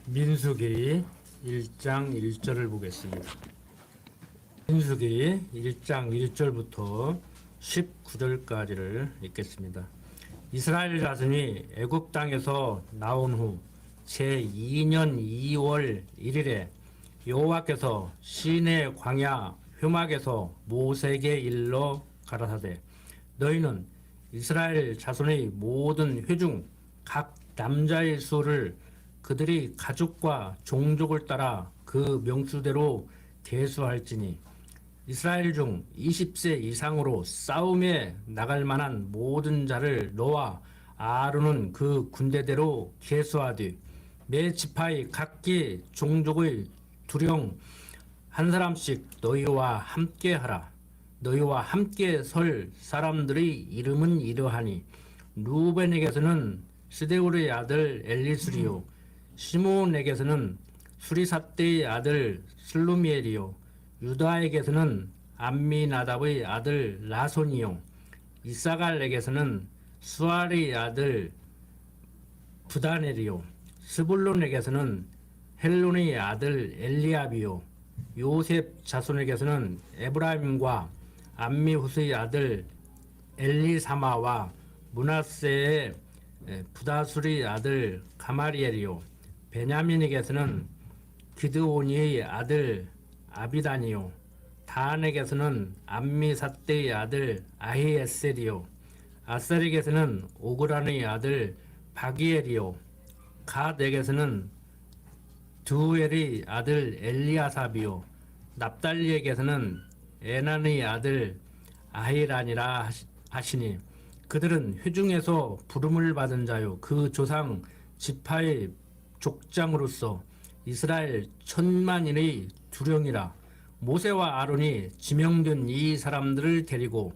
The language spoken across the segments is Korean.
민수기 1장 1절을 보겠습니다. 민수기 1장 1절부터 19절까지를 읽겠습니다. 이스라엘 자손이 애굽 땅에서 나온 후 제2년 2월 1일에 여호와께서 시내 광야 휘막에서 모세에게 일러 가라사대 너희는 이스라엘 자손의 모든 회중 각 남자의 수를 그들이 가족과 종족을 따라 그 명수대로 계수할지니 이스라엘 중 20세 이상으로 싸움에 나갈 만한 모든 자를 너와 아론은 그 군대대로 계수하되 매 지파의 각기 종족의 두령 한 사람씩 너희와 함께 하라. 너희와 함께 설 사람들의 이름은 이러하니 루벤에게서는 스데울의 아들 엘리스리요 시몬에게서는 수리삿대의 아들 슬루미엘이요 유다에게서는 암미나답의 아들 라손이요 이사갈에게서는 수알의 아들 부다넬이요 스불론에게서는 헬론의 아들 엘리압이요 요셉 자손에게서는 에브라임과 암미후스의 아들 엘리사마와 므낫세의 부다술의 아들 가마리엘이요 베냐민에게서는 기드오니의 아들 아비단이요 다한에게서는 암미삿대의 아들 아히에셀이요 아셀에게서는 오그란의 아들 바기엘이요 갓에게서는 두엘의 아들 엘리아삽이요 납달리에게서는 에난의 아들 아히란이라 하시니 그들은 회중에서 부름을 받은 자요 그 조상 지파의 족장으로서 이스라엘 10,000만인의 두령이라. 모세와 아론이 지명된 이 사람들을 데리고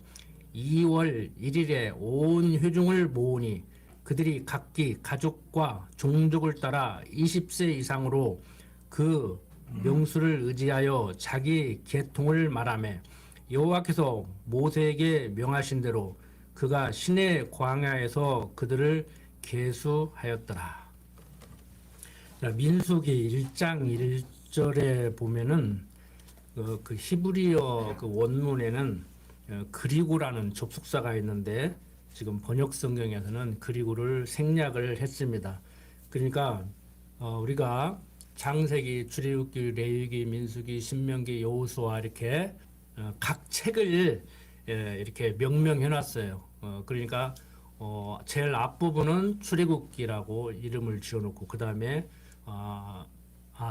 2월 1일에 온 회중을 모으니 그들이 각기 가족과 종족을 따라 20세 이상으로 그 명수를 의지하여 자기 계통을 말하며 여호와께서 모세에게 명하신 대로 그가 시내 광야에서 그들을 계수하였더라. 민수기 1장 1절에 보면은 그 히브리어 그 원문에는 그리고라는 접속사가 있는데 지금 번역 성경에서는 그리고를 생략을 했습니다. 그러니까 우리가 창세기, 출애굽기, 레위기, 민수기, 신명기, 여호수아 이렇게 각 책을 이렇게 명명해 놨어요. 그러니까 제일 앞부분은 출애굽기라고 이름을 지어놓고 그 다음에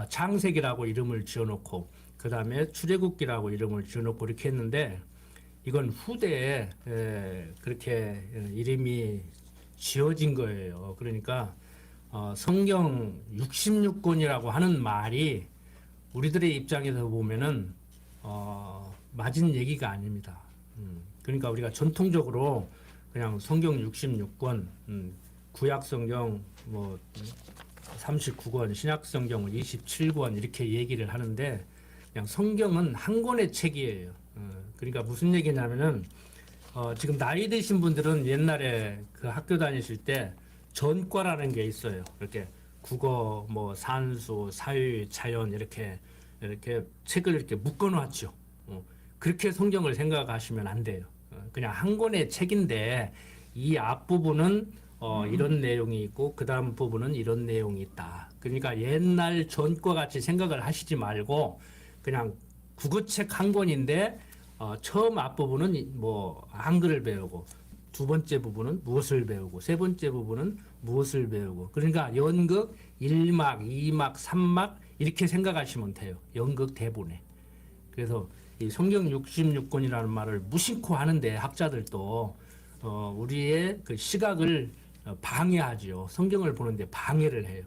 창세기라고 이름을 지어놓고 그 다음에 출애굽기라고 이름을 지어놓고 이렇게 했는데 이건 후대에 그렇게 이름이 지어진 거예요. 그러니까 성경 66권이라고 하는 말이 우리들의 입장에서 보면은 맞은 얘기가 아닙니다. 그러니까 우리가 전통적으로 그냥 성경 66권, 구약 성경 뭐 39권, 신약 성경은 27권 이렇게 얘기를 하는데 그냥 성경은 한 권의 책이에요. 그러니까 무슨 얘기냐면은 지금 나이 드신 분들은 옛날에 그 학교 다니실 때 전과라는 게 있어요. 이렇게 국어, 뭐 산수, 사회, 자연 이렇게 책을 이렇게 묶어놨죠. 그렇게 성경을 생각하시면 안 돼요. 그냥 한 권의 책인데 이 앞부분은 이런 내용이 있고 그 다음 부분은 이런 내용이 있다. 그러니까 옛날 전과 같이 생각을 하시지 말고 그냥 국어책 한 권인데 처음 앞부분은 뭐 한글을 배우고 두 번째 부분은 무엇을 배우고 세 번째 부분은 무엇을 배우고 그러니까 연극 1막, 2막, 3막 이렇게 생각하시면 돼요. 연극 대본에. 그래서 이 성경 66권이라는 말을 무심코 하는데 학자들도 우리의 그 시각을 방해하지요. 성경을 보는데 방해를 해요.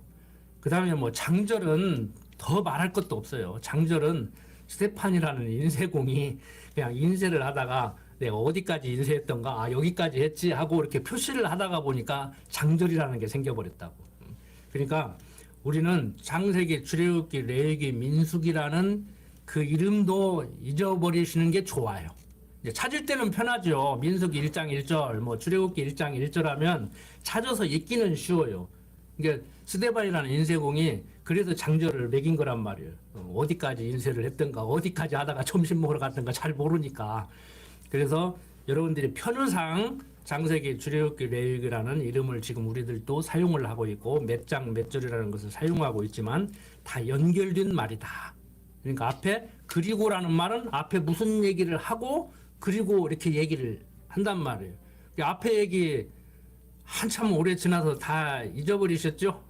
그 다음에 뭐 장절은 더 말할 것도 없어요. 장절은 스테판이라는 인쇄공이 그냥 인쇄를 하다가 내가 어디까지 인쇄했던가 여기까지 했지 하고 이렇게 표시를 하다가 보니까 장절이라는 게 생겨버렸다고. 그러니까 우리는 창세기, 출애굽기, 레위기, 민수기라는 그 이름도 잊어버리시는 게 좋아요. 찾을 때는 편하죠. 민수기 1장 1절, 뭐 출애굽기 1장 1절 하면 찾아서 읽기는 쉬워요. 이게 스데반이라는 인쇄공이 그래서 장조를 매긴 거란 말이에요. 어디까지 인쇄를 했던가 어디까지 하다가 점심 먹으러 갔던가 잘 모르니까. 그래서 여러분들이 편의상 창세기 출애굽기 레위기라는 이름을 지금 우리들도 사용을 하고 있고 몇 장 몇 절이라는 것을 사용하고 있지만 다 연결된 말이다. 그러니까 앞에 그리고라는 말은 앞에 무슨 얘기를 하고 그리고 이렇게 얘기를 한단 말이에요. 앞에 얘기 한참 오래 지나서 다 잊어버리셨죠?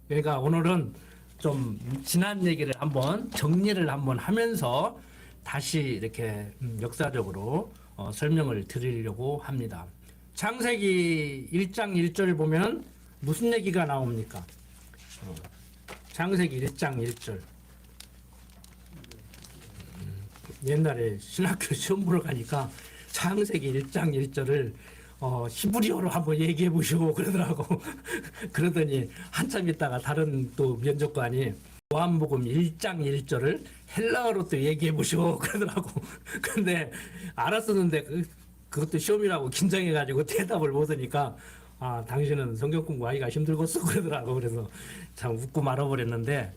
그러니까 오늘은 좀 지난 얘기를 한번 정리를 한번 하면서 다시 이렇게 역사적으로 설명을 드리려고 합니다. 창세기 1장 1절 보면 무슨 얘기가 나옵니까? 창세기 1장 1절. 옛날에 신학교 시험 보러 가니까 창세기 1장 1절을 히브리어로 한번 얘기해 보시고 그러더라고. 그러더니 한참 있다가 다른 또 면접관이 요한복음 1장 1절을 헬라어로 또 얘기해 보시고 그러더라고. 근데 알았었는데 그것도 시험이라고 긴장해가지고 대답을 못하니까 당신은 성경 공부하기가 힘들겠어 그러더라고. 그래서 참 웃고 말아버렸는데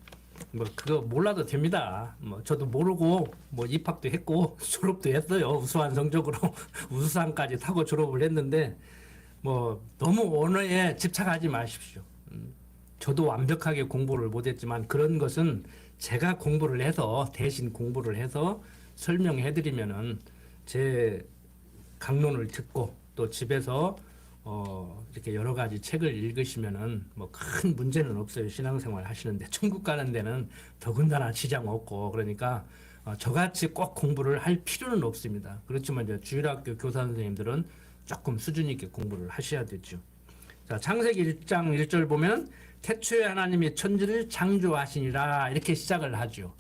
뭐 그거 몰라도 됩니다. 뭐 저도 모르고 뭐 입학도 했고 졸업도 했어요. 우수한 성적으로 우수상까지 타고 졸업을 했는데 뭐 너무 언어에 집착하지 마십시오. 저도 완벽하게 공부를 못했지만 그런 것은 제가 공부를 해서 대신 공부를 해서 설명해드리면은 제 강론을 듣고 또 집에서 이렇게 여러 가지 책을 읽으시면은 뭐 큰 문제는 없어요. 신앙생활 하시는데 천국 가는 데는 더군다나 지장 없고 그러니까 저같이 꼭 공부를 할 필요는 없습니다. 그렇지만 이제 주일학교 교사 선생님들은 조금 수준 있게 공부를 하셔야 되죠. 자, 창세기 1장 1절 보면 태초에 하나님이 천지를 창조하시니라 이렇게 시작을 하죠.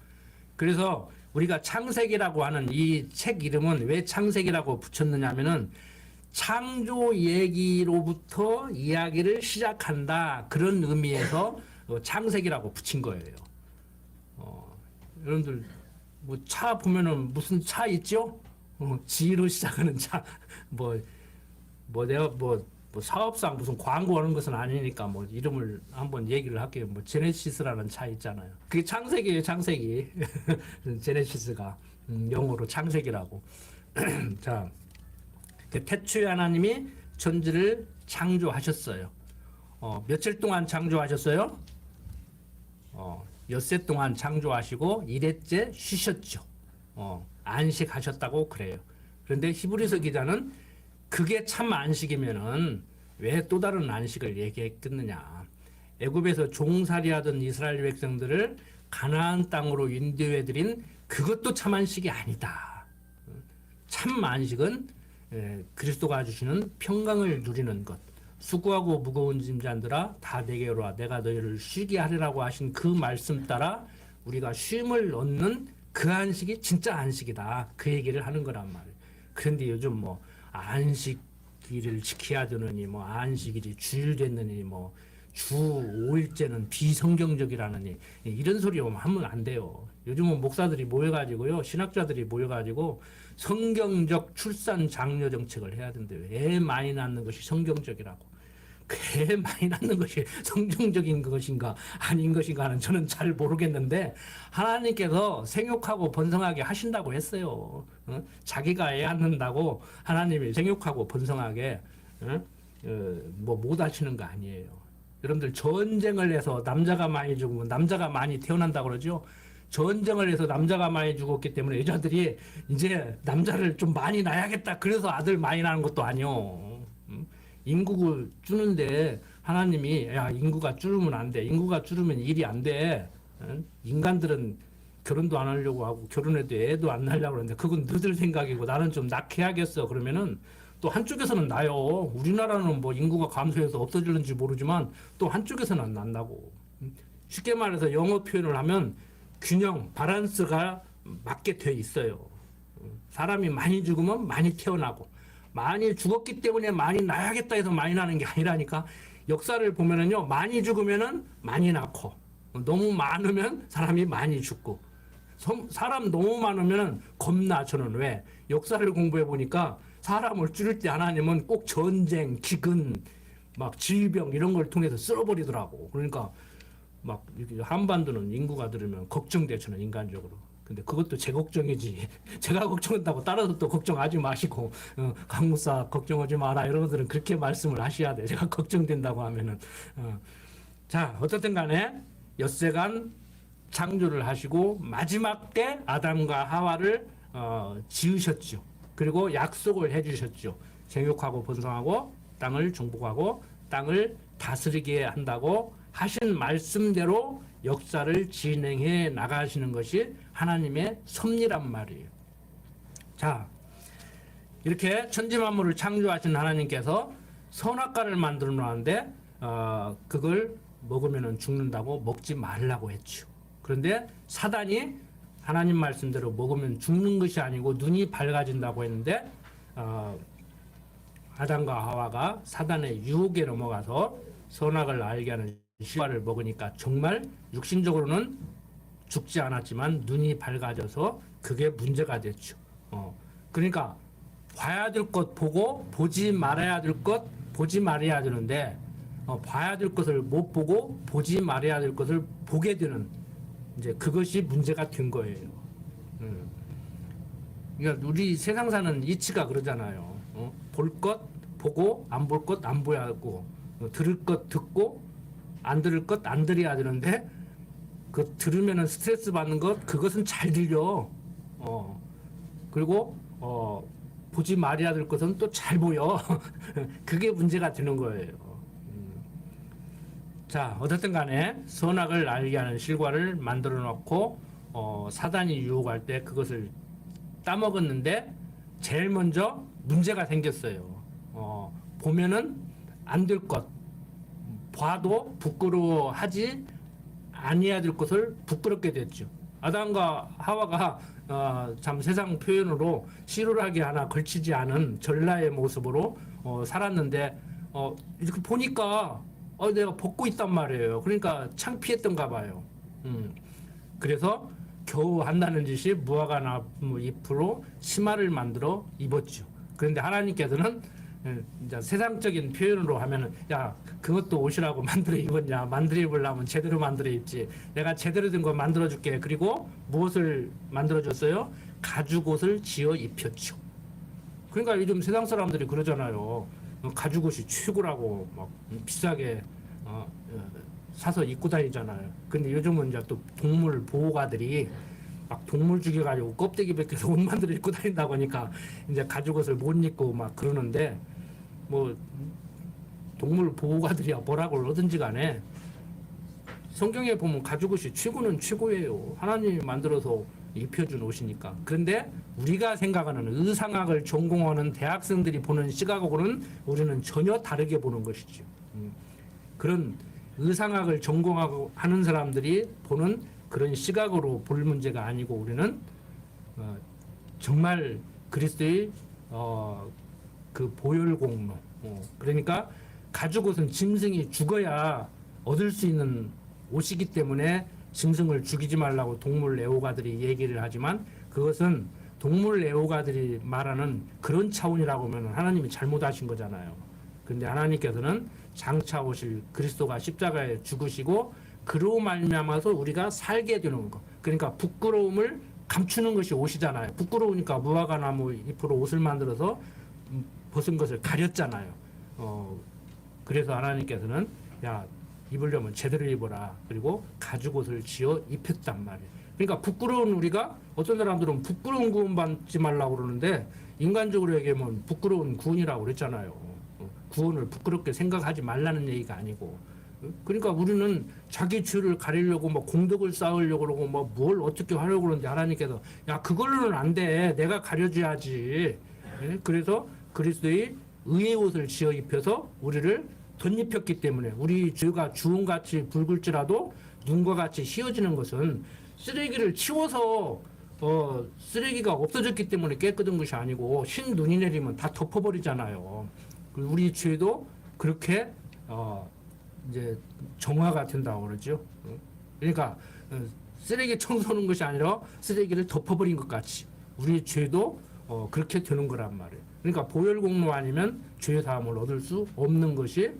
그래서 우리가 창세기라고 하는 이 책 이름은 왜 창세기라고 붙였느냐 하면은 창조 얘기로부터 이야기를 시작한다. 그런 의미에서 창세기라고 붙인 거예요. 여러분들 뭐 차 보면은 무슨 차 있죠? 지로 시작하는 차. 내가 사업상 무슨 광고하는 것은 아니니까 뭐 이름을 한번 얘기를 할게요. 뭐 제네시스라는 차 있잖아요. 그게 창세기예요, 창세기. 제네시스가 영어로 창세기라고. 자. 태초에 하나님이 천지를 창조하셨어요. 며칠 동안 창조하셨어요? 엿새 동안 창조하시고 이래째 쉬셨죠. 안식하셨다고 그래요. 그런데 히브리서 기자는 그게 참 안식이면은 왜 또 다른 안식을 얘기했겠느냐. 애굽에서 종살이하던 이스라엘 백성들을 가나안 땅으로 인도해드린 그것도 참 안식이 아니다. 참 안식은 그리스도가 주시는 평강을 누리는 것. 수고하고 무거운 짐잔들아 다 내게로 와 내가 너희를 쉬게 하리라고 하신 그 말씀 따라 우리가 쉼을 얻는 그 안식이 진짜 안식이다. 그 얘기를 하는 거란 말이에요. 그런데 요즘 뭐 안식일을 지켜야 되느니 뭐 안식일이 주일 됐느니 뭐 주 5일째는 비성경적이라느니 이런 소리 하면 안 돼요. 요즘은 목사들이 모여가지고요, 신학자들이 모여가지고 성경적 출산 장려 정책을 해야 된대요. 애 많이 낳는 것이 성경적이라고. 애 많이 낳는 것이 성경적인 것인가 아닌 것인가는 저는 잘 모르겠는데 하나님께서 생육하고 번성하게 하신다고 했어요. 자기가 애 낳는다고 하나님이 생육하고 번성하게 못 하시는 거 아니에요. 여러분들 전쟁을 해서 남자가 많이 죽으면 남자가 많이 태어난다고 그러죠. 전쟁을 해서 남자가 많이 죽었기 때문에 여자들이 이제 남자를 좀 많이 낳아야겠다. 그래서 아들 많이 낳는 것도 아니요. 인구를 주는데 하나님이 야 인구가 줄으면 안 돼. 인구가 줄으면 일이 안 돼. 인간들은 결혼도 안 하려고 하고 결혼해도 애도 안 낳으려고 그러는데 그건 너들 생각이고 나는 좀 낳게야겠어. 그러면은 또 한쪽에서는 나요. 우리나라는 뭐 인구가 감소해서 없어지는지 모르지만 또 한쪽에서는 안 난다고. 쉽게 말해서 영어 표현을 하면 균형, 밸런스가 맞게 돼 있어요. 사람이 많이 죽으면 많이 태어나고 많이 죽었기 때문에 많이 낳아야겠다 해서 많이 나는 게 아니라니까. 역사를 보면은요, 많이 죽으면은 많이 낳고 너무 많으면 사람이 많이 죽고 사람 너무 많으면 겁나. 저는 왜 역사를 공부해 보니까 사람을 줄일 때 하나님은 꼭 전쟁, 기근 막 질병 이런 걸 통해서 쓸어버리더라고. 그러니까 막 한반도는 인구가 들으면 걱정되잖아요, 인간적으로. 근데 그것도 제 걱정이지. 제가 걱정한다고 따라서 또 걱정하지 마시고, 강무사 걱정하지 마라. 이런 분들은 그렇게 말씀을 하셔야 돼. 제가 걱정된다고 하면은. 자, 어쨌든 간에 엿새간 창조를 하시고 마지막 때 아담과 하와를 지으셨죠. 그리고 약속을 해주셨죠. 생육하고 번성하고 땅을 정복하고 땅을 다스리게 한다고 하신 말씀대로 역사를 진행해 나가시는 것이 하나님의 섭리란 말이에요. 자, 이렇게 천지만물을 창조하신 하나님께서 선악과를 만들어 놓았는데 그걸 먹으면 죽는다고 먹지 말라고 했죠. 그런데 사단이 하나님 말씀대로 먹으면 죽는 것이 아니고 눈이 밝아진다고 했는데 아담과 하와가 사단의 유혹에 넘어가서 선악을 알게 하는 실과를 먹으니까 정말 육신적으로는 죽지 않았지만 눈이 밝아져서 그게 문제가 됐죠. 그러니까 봐야 될 것 보고 보지 말아야 될 것 보지 말아야 되는데 봐야 될 것을 못 보고 보지 말아야 될 것을 보게 되는 이제 그것이 문제가 된 거예요. 그러니까 우리 세상 사는 이치가 그러잖아요. 볼 것 보고 안 볼 것 안 보야 하고 들을 것 듣고 안 들을 것 안 들어야 되는데 그 들으면은 스트레스 받는 것 그것은 잘 들려. 그리고 보지 말아야 될 것은 또 잘 보여. 그게 문제가 되는 거예요. 자, 어쨌든 간에 선악을 알게 하는 실과를 만들어 놓고 사단이 유혹할 때 그것을 따먹었는데 제일 먼저 문제가 생겼어요. 보면은 안 될 것, 봐도 부끄러워하지 아니해야 될 것을 부끄럽게 됐죠. 아담과 하와가 참 세상 표현으로 시루라기 하나 걸치지 않은 전라의 모습으로 살았는데 이렇게 보니까 내가 벗고 있단 말이에요. 그러니까 창피했던가 봐요. 그래서 겨우 한다는 짓이 무화과 나무 잎으로 치마를 만들어 입었죠. 그런데 하나님께서는 이제 세상적인 표현으로 하면은 야 그것도 옷이라고 만들어 입었냐, 만들어 입으려면 제대로 만들어 입지, 내가 제대로 된 거 만들어 줄게. 그리고 무엇을 만들어 줬어요? 가죽옷을 지어 입혔죠. 그러니까 요즘 세상 사람들이 그러잖아요. 가죽옷이 최고라고 막 비싸게 사서 입고 다니잖아요. 근데 요즘은 이제 또 동물 보호가들이 막 동물 죽여가지고 껍데기 벗겨서 옷 만들어 입고 다닌다고 하니까 이제 가죽옷을 못 입고 막 그러는데, 뭐 동물 보호가들이야 뭐라고 그러든지 간에 성경에 보면 가죽옷이 최고는 최고예요. 하나님이 만들어서 입혀준 옷이니까. 그런데 우리가 생각하는 의상학을 전공하는 대학생들이 보는 시각하고는 우리는 전혀 다르게 보는 것이죠. 그런 의상학을 전공하고 하는 사람들이 보는 그런 시각으로 볼 문제가 아니고 우리는 정말 그리스도의 그 보혈공로, 그러니까 가죽옷은 짐승이 죽어야 얻을 수 있는 옷이기 때문에 짐승을 죽이지 말라고 동물 애호가들이 얘기를 하지만 그것은 동물 애호가들이 말하는 그런 차원이라고 하면 하나님이 잘못하신 거잖아요. 그런데 하나님께서는 장차 오실 그리스도가 십자가에 죽으시고 그로 말미암아서 우리가 살게 되는 거. 그러니까 부끄러움을 감추는 것이 옷이잖아요. 부끄러우니까 무화과 나무 잎으로 옷을 만들어서 벗은 것을 가렸잖아요. 그래서 하나님께서는 야 입으려면 제대로 입어라. 그리고 가죽옷을 지어 입혔단 말이에요. 그러니까 부끄러운 우리가, 어떤 사람들은 부끄러운 구원 받지 말라고 그러는데 인간적으로 얘기하면 부끄러운 구원이라고 그랬잖아요. 구원을 부끄럽게 생각하지 말라는 얘기가 아니고. 그러니까 우리는 자기 죄를 가리려고 막 공덕을 쌓으려고 그러고 뭐 뭘 어떻게 하려고 그러는데 하나님께서 야 그걸로는 안 돼. 내가 가려줘야지. 그래서 그리스도의 의의 옷을 지어 입혀서 우리를 덧입혔기 때문에 우리 죄가 주홍같이 붉을지라도 눈과 같이 휘어지는 것은 쓰레기를 치워서 쓰레기가 없어졌기 때문에 깨끗한 것이 아니고 흰 눈이 내리면 다 덮어버리잖아요. 우리 죄도 그렇게 이제 정화가 된다고 그러죠. 그러니까 쓰레기 청소하는 것이 아니라 쓰레기를 덮어버린 것 같이 우리 죄도 그렇게 되는 거란 말이에요. 그러니까 보혈공로 아니면 죄 사함을 얻을 수 없는 것이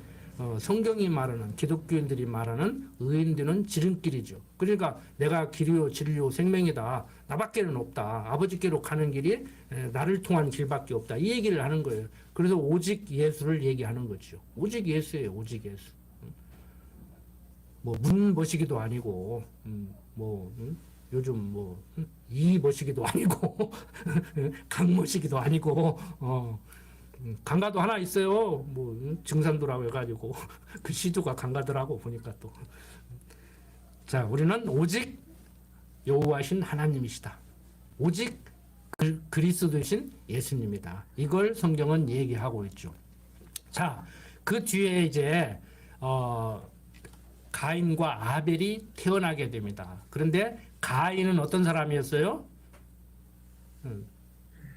성경이 말하는 기독교인들이 말하는 의인되는 지름길이죠. 그러니까 내가 길이요 진리요 생명이다. 나밖에는 없다. 아버지께로 가는 길이 나를 통한 길밖에 없다. 이 얘기를 하는 거예요. 그래서 오직 예수를 얘기하는 거죠. 오직 예수예요. 오직 예수. 뭐 문머시기도 아니고 요즘 이머시기도 아니고 강머시기도 아니고 강가도 하나 있어요. 증산도라고 해가지고 그 시도가 강가더라고 보니까 또. 자, 우리는 오직 여호와신 하나님이시다. 오직 그리스도신 예수님이다. 이걸 성경은 얘기하고 있죠. 자, 그 뒤에 이제 가인과 아벨이 태어나게 됩니다. 그런데 가인은 어떤 사람이었어요?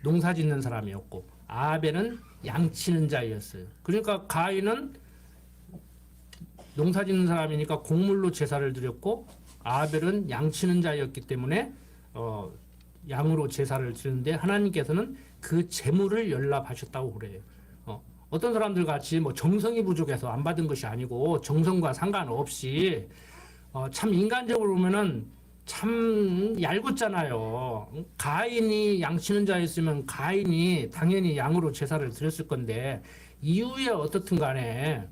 농사 짓는 사람이었고 아벨은 양치는 자였어요. 그러니까 가인은 농사 짓는 사람이니까 곡물로 제사를 드렸고 아벨은 양치는 자였기 때문에 양으로 제사를 드리는데 하나님께서는 그 제물을 연락하셨다고 그래요. 어떤 사람들 같이 뭐 정성이 부족해서 안 받은 것이 아니고 정성과 상관없이 참 인간적으로 보면은 참 얄궂잖아요. 가인이 양치는 자였으면 가인이 당연히 양으로 제사를 드렸을 건데 이후에 어떻든 간에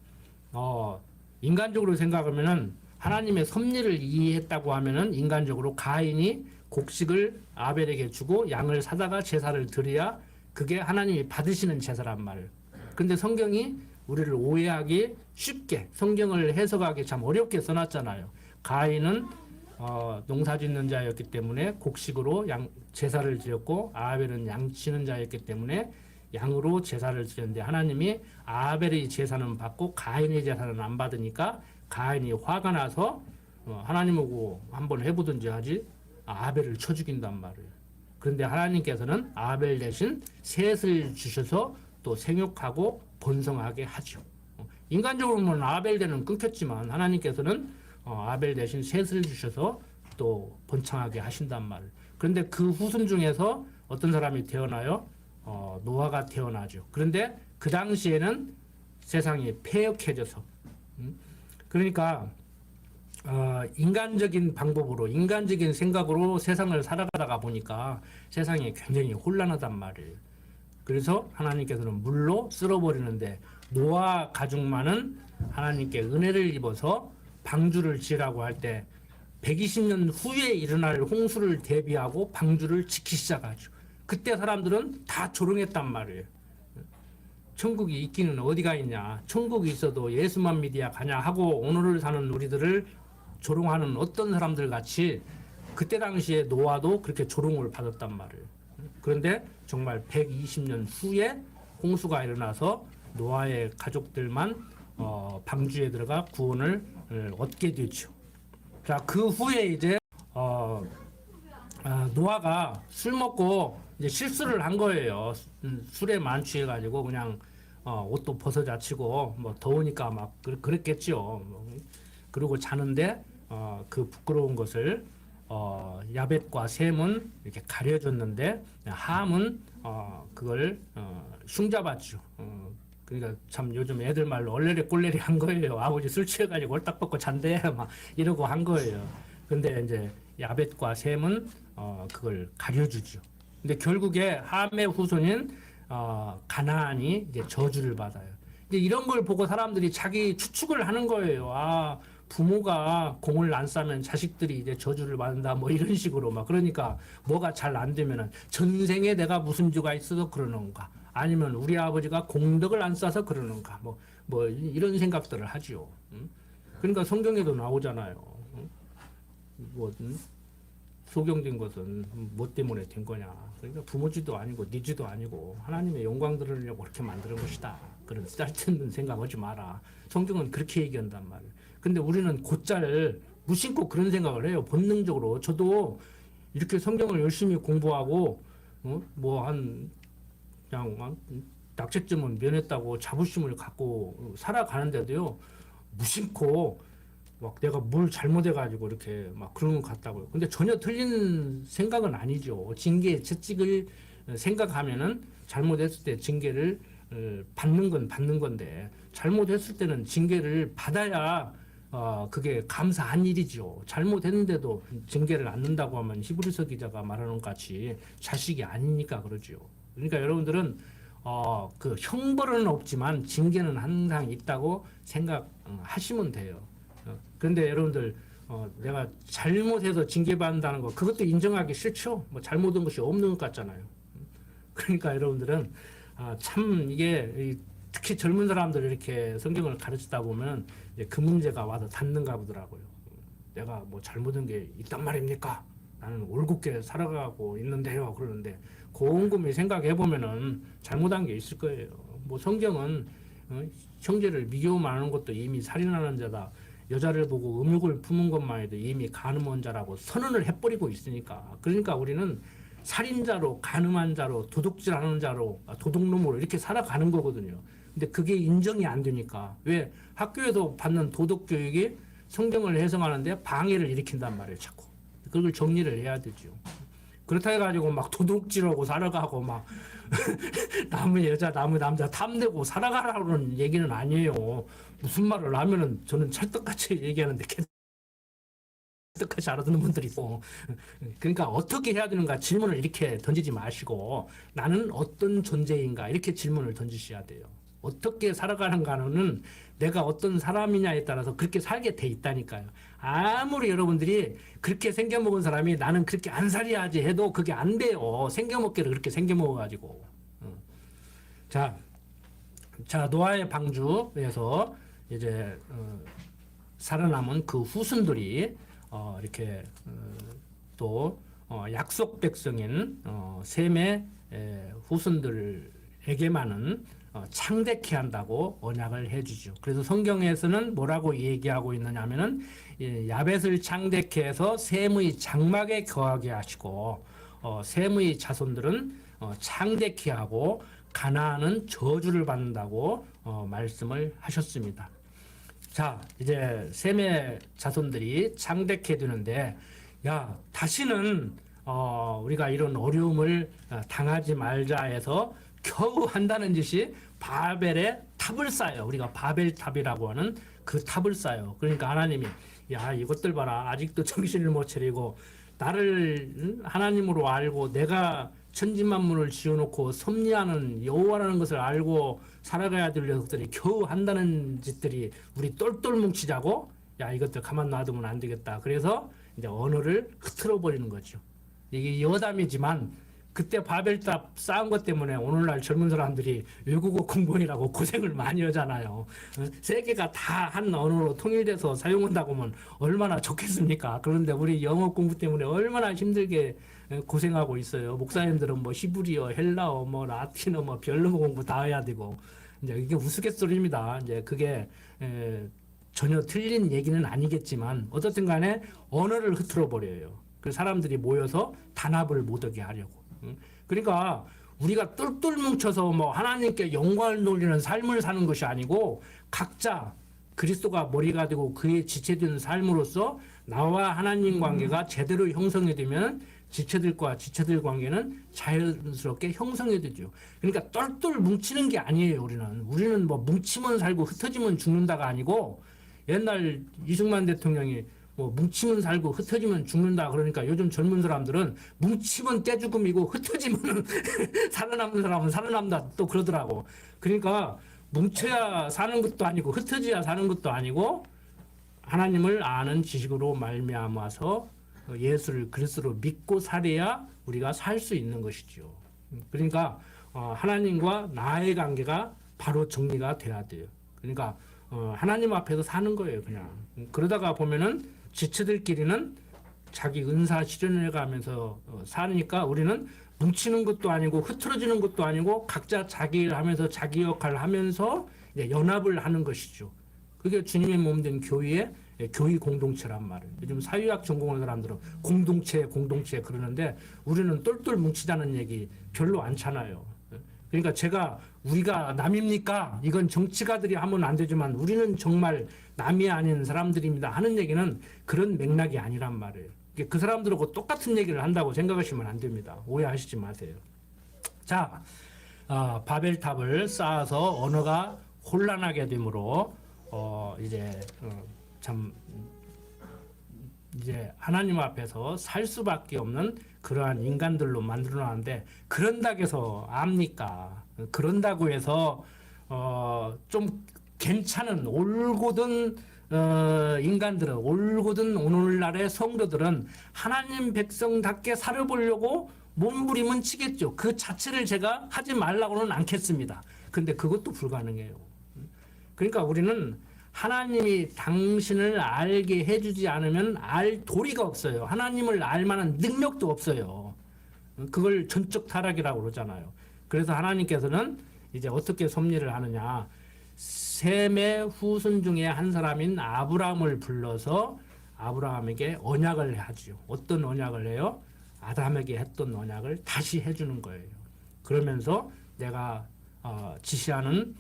인간적으로 생각하면은 하나님의 섭리를 이해했다고 하면은 인간적으로 가인이 곡식을 아벨에게 주고 양을 사다가 제사를 드려야 그게 하나님이 받으시는 제사란 말이에요. 근데 성경이 우리를 오해하기 쉽게 성경을 해석하기 참 어렵게 써놨잖아요. 가인은 농사 짓는 자였기 때문에 곡식으로 제사를 드렸고 아벨은 양치는 자였기 때문에 양으로 제사를 드렸는데 하나님이 아벨의 제사는 받고 가인의 제사는 안 받으니까 가인이 화가 나서 하나님하고 한번 해보든지 하지 아벨을 쳐 죽인단 말이에요. 그런데 하나님께서는 아벨 대신 셋을 주셔서 또 생육하고 번성하게 하죠. 인간적으로는 아벨 대는 끊겼지만 하나님께서는 아벨 대신 셋을 주셔서 또 번창하게 하신단 말이에요. 그런데 그 후손 중에서 어떤 사람이 태어나요? 노아가 태어나죠. 그런데 그 당시에는 세상이 패역해져서 그러니까 인간적인 방법으로 인간적인 생각으로 세상을 살아가다가 보니까 세상이 굉장히 혼란하단 말이에요. 그래서 하나님께서는 물로 쓸어버리는데 노아 가족만은 하나님께 은혜를 입어서 방주를 지으라고 할 때 120년 후에 일어날 홍수를 대비하고 방주를 짓기 시작하죠. 그때 사람들은 다 조롱했단 말이에요. 천국이 있기는 어디가 있냐. 천국이 있어도 예수만 믿어야 가냐 하고 오늘을 사는 우리들을 조롱하는 어떤 사람들 같이 그때 당시에 노아도 그렇게 조롱을 받았단 말이에요. 그런데 정말 120년 후에 홍수가 일어나서 노아의 가족들만 방주에 들어가 구원을 얻게 되죠. 자, 그 후에 이제 노아가 술 먹고 이제 실수를 한 거예요. 술에 만취해가지고 그냥 옷도 벗어자치고 뭐 더우니까 막 그랬겠죠. 그리고 자는데 그 부끄러운 것을 야벳과 셈은 이렇게 가려줬는데 함은 그걸 흉잡았죠. 그러니까 참 요즘 애들 말로 얼레리 꼴레리 한 거예요. 아버지 술 취해가지고 얼딱 벗고 잔대 막 이러고 한 거예요. 근데 이제 야벳과 셈은 그걸 가려주죠. 근데 결국에 함의 후손인 가나안이 이제 저주를 받아요. 이제 이런 걸 보고 사람들이 자기 추측을 하는 거예요. 부모가 공을 안 싸면 자식들이 이제 저주를 받는다 뭐 이런 식으로 막 그러니까 뭐가 잘 안 되면은 전생에 내가 무슨 죄가 있어서 그러는가 아니면 우리 아버지가 공덕을 안 쌓아서 그러는가 뭐 이런 생각들을 하지요. 그러니까 성경에도 나오잖아요. 소경된 것은 뭐 때문에 된 거냐. 그러니까 부모 죄도 아니고 네 죄도 아니고 하나님의 영광 들으려고 그렇게 만드는 것이다. 그런 쓸데없는 생각하지 마라. 성경은 그렇게 얘기한단 말이에요. 근데 우리는 곧잘 무심코 그런 생각을 해요. 본능적으로. 저도 이렇게 성경을 열심히 공부하고 그냥 낙제점은 면했다고 자부심을 갖고 살아가는데도요. 무심코 막 내가 뭘 잘못해가지고 이렇게 막 그런 것 같다고요. 근데 전혀 틀린 생각은 아니죠. 징계, 채찍을 생각하면은 잘못했을 때 징계를 받는 건 받는 건데 잘못했을 때는 징계를 받아야 그게 감사한 일이죠. 잘못했는데도 징계를 않는다고 하면 히브리서 기자가 말하는 것 같이 자식이 아니니까 그러죠. 그러니까 여러분들은 그 형벌은 없지만 징계는 항상 있다고 생각하시면 돼요. 그런데 여러분들 내가 잘못해서 징계받는다는 거 그것도 인정하기 싫죠. 뭐 잘못한 것이 없는 것 같잖아요. 그러니까 여러분들은 참 이게 특히 젊은 사람들 이렇게 성경을 가르치다 보면 그 문제가 와서 닿는가 보더라고요. 내가 뭐 잘못한 게 있단 말입니까? 나는 올곧게 살아가고 있는데요. 그러는데 곰곰이 생각해 보면은 잘못한 게 있을 거예요. 뭐 성경은 형제를 미워만 하는 것도 이미 살인하는 자다. 여자를 보고 음욕을 품은 것만 해도 이미 간음한 자라고 선언을 해버리고 있으니까. 그러니까 우리는 살인자로, 간음한 자로, 도둑질하는 자로, 도둑놈으로 이렇게 살아가는 거거든요. 근데 그게 인정이 안 되니까. 왜? 학교에서 받는 도덕 교육이 성경을 해석하는데 방해를 일으킨단 말이에요, 자꾸. 그걸 정리를 해야 되죠. 그렇다 해가지고 막 도둑질하고 살아가고 막 남의 여자, 남의 남자 탐내고 살아가라는 얘기는 아니에요. 무슨 말을 하면은 저는 찰떡같이 얘기하는데 똑같이 알아듣는 분들이 있고. 그러니까 어떻게 해야 되는가 질문을 이렇게 던지지 마시고 나는 어떤 존재인가 이렇게 질문을 던지셔야 돼요. 어떻게 살아가는가는 내가 어떤 사람이냐에 따라서 그렇게 살게 돼 있다니까요. 아무리 여러분들이 그렇게 생겨먹은 사람이 나는 그렇게 안 살아야지 해도 그게 안 돼요. 생겨먹기를 그렇게 생겨먹어가지고. 자, 노아의 방주에서 이제 살아남은 그 후손들이 이렇게 또 약속 백성인 셈의 후손들에게만은 창대케 한다고 언약을 해주죠. 그래서 성경에서는 뭐라고 얘기하고 있느냐면은 야벳을 창대케 해서 셈의 장막에 거하게 하시고 셈의 자손들은 창대케 하고 가나안은 저주를 받는다고 말씀을 하셨습니다. 자, 이제 셈의 자손들이 창대케 되는데 야, 다시는 우리가 이런 어려움을 당하지 말자 해서 겨우 한다는 짓이 바벨의 탑을 쌓아요. 우리가 바벨탑이라고 하는 그 탑을 쌓아요. 그러니까 하나님이 야, 이것들 봐라. 아직도 정신을 못 차리고 나를 하나님으로 알고 내가 천지만물을 지어놓고 섭리하는 여호와라는 것을 알고 살아가야 될 녀석들이 겨우 한다는 짓들이 우리 똘똘 뭉치자고 야, 이것들 가만 놔두면 안 되겠다. 그래서 이제 언어를 흐트러 버리는 거죠. 이게 여담이지만 그때 바벨탑 쌓은 것 때문에 오늘날 젊은 사람들이 외국어 공부원이라고 고생을 많이 하잖아요. 세계가 다 한 언어로 통일돼서 사용한다고 하면 얼마나 좋겠습니까? 그런데 우리 영어 공부 때문에 얼마나 힘들게 고생하고 있어요. 목사님들은 뭐 히브리어, 헬라어, 뭐 라틴어, 뭐 별로 공부 다 해야 되고 이제 이게 우스갯소리입니다. 이제 그게 전혀 틀린 얘기는 아니겠지만 어떻든 간에 언어를 흐트러 버려요. 그 사람들이 모여서 단합을 못하게 하려고. 그러니까 우리가 똘똘 뭉쳐서 뭐 하나님께 영광을 돌리는 삶을 사는 것이 아니고 각자 그리스도가 머리가 되고 그의 지체된 삶으로서 나와 하나님 관계가 제대로 형성이 되면 지체들과 지체들 관계는 자연스럽게 형성이 되죠. 그러니까 똘똘 뭉치는 게 아니에요. 우리는 뭐 뭉치면 살고 흩어지면 죽는다가 아니고 옛날 이승만 대통령이 뭐 뭉치면 살고 흩어지면 죽는다 그러니까 요즘 젊은 사람들은 뭉치면 떼죽음이고 흩어지면 살아남는 사람은 살아남다 또 그러더라고. 그러니까 뭉쳐야 사는 것도 아니고 흩어져야 사는 것도 아니고 하나님을 아는 지식으로 말미암아서 예수를 그리스도로 믿고 살아야 우리가 살 수 있는 것이죠. 그러니까 하나님과 나의 관계가 바로 정리가 돼야 돼요. 그러니까 하나님 앞에서 사는 거예요, 그냥. 그러다가 보면은 지체들끼리는 자기 은사 실현해 가면서 사니까 우리는 뭉치는 것도 아니고 흐트러지는 것도 아니고 각자 자기 일 하면서 자기 역할을 하면서 연합을 하는 것이죠. 그게 주님의 몸된 교회의 교회 공동체란 말이에요. 요즘 사회학 전공하는 사람들은 공동체 그러는데 우리는 똘똘 뭉치자는 얘기 별로 않잖아요. 그러니까 우리가 남입니까? 이건 정치가들이 하면 안 되지만 우리는 정말 남이 아닌 사람들입니다 하는 얘기는 그런 맥락이 아니란 말이에요. 그 사람들하고 똑같은 얘기를 한다고 생각하시면 안 됩니다. 오해하시지 마세요. 자, 바벨탑을 쌓아서 언어가 혼란하게 되므로 이제 참 이제 하나님 앞에서 살 수밖에 없는 그러한 인간들로 만들어놨는데, 그런다고 해서 압니까? 그런다고 해서 좀 괜찮은 올곧은 인간들은, 올곧은 오늘날의 성도들은 하나님 백성답게 살아보려고 몸부림은 치겠죠. 그 자체를 제가 하지 말라고는 않겠습니다. 근데 그것도 불가능해요. 그러니까 우리는 하나님이 당신을 알게 해주지 않으면 알 도리가 없어요. 하나님을 알만한 능력도 없어요. 그걸 전적 타락이라고 그러잖아요. 그래서 하나님께서는 이제 어떻게 섭리를 하느냐, 셈의 후손 중에 한 사람인 아브라함을 불러서 아브라함에게 언약을 하죠. 어떤 언약을 해요? 아담에게 했던 언약을 다시 해주는 거예요. 그러면서 내가 지시하는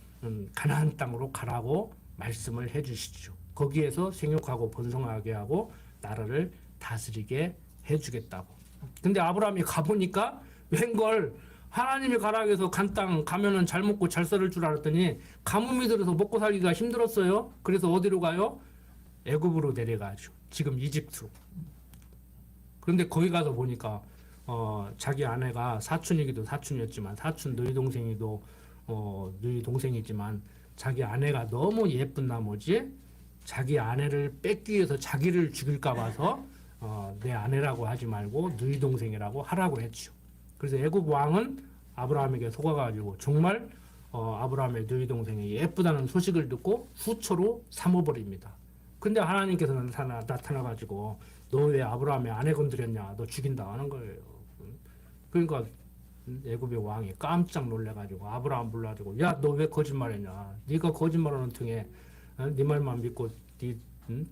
가나안 땅으로 가라고 말씀을 해주시죠. 거기에서 생육하고 번성하게 하고 나라를 다스리게 해주겠다고. 근데 아브라함이 가보니까 웬걸 하나님이 가라고 해서 간 땅 가면은 잘 먹고 잘 살을 줄 알았더니 가뭄이 들어서 먹고 살기가 힘들었어요. 그래서 어디로 가요? 애굽으로 내려가죠. 지금 이집트로. 그런데 거기 가서 보니까 자기 아내가 사촌이기도 사촌이었지만, 사촌 너희 동생이도 너희 동생이지만, 자기 아내가 너무 예쁜 나머지 자기 아내를 뺏기 위해서 자기를 죽일까 봐서 내 아내라고 하지 말고 너희 동생이라고 하라고 했죠. 그래서 애굽 왕은 아브라함에게 속아가지고 정말 아브라함의 너희 동생이 예쁘다는 소식을 듣고 후초로 삼어버립니다. 근데 하나님께서 나타나가지고 너 왜 아브라함의 아내 건드렸냐, 너 죽인다 하는 거예요. 그러니까 애굽의 왕이 깜짝 놀래가지고 아브라함 불러가지고, 야, 너 왜 거짓말했냐? 네가 거짓말하는 등에 네 말만 믿고 네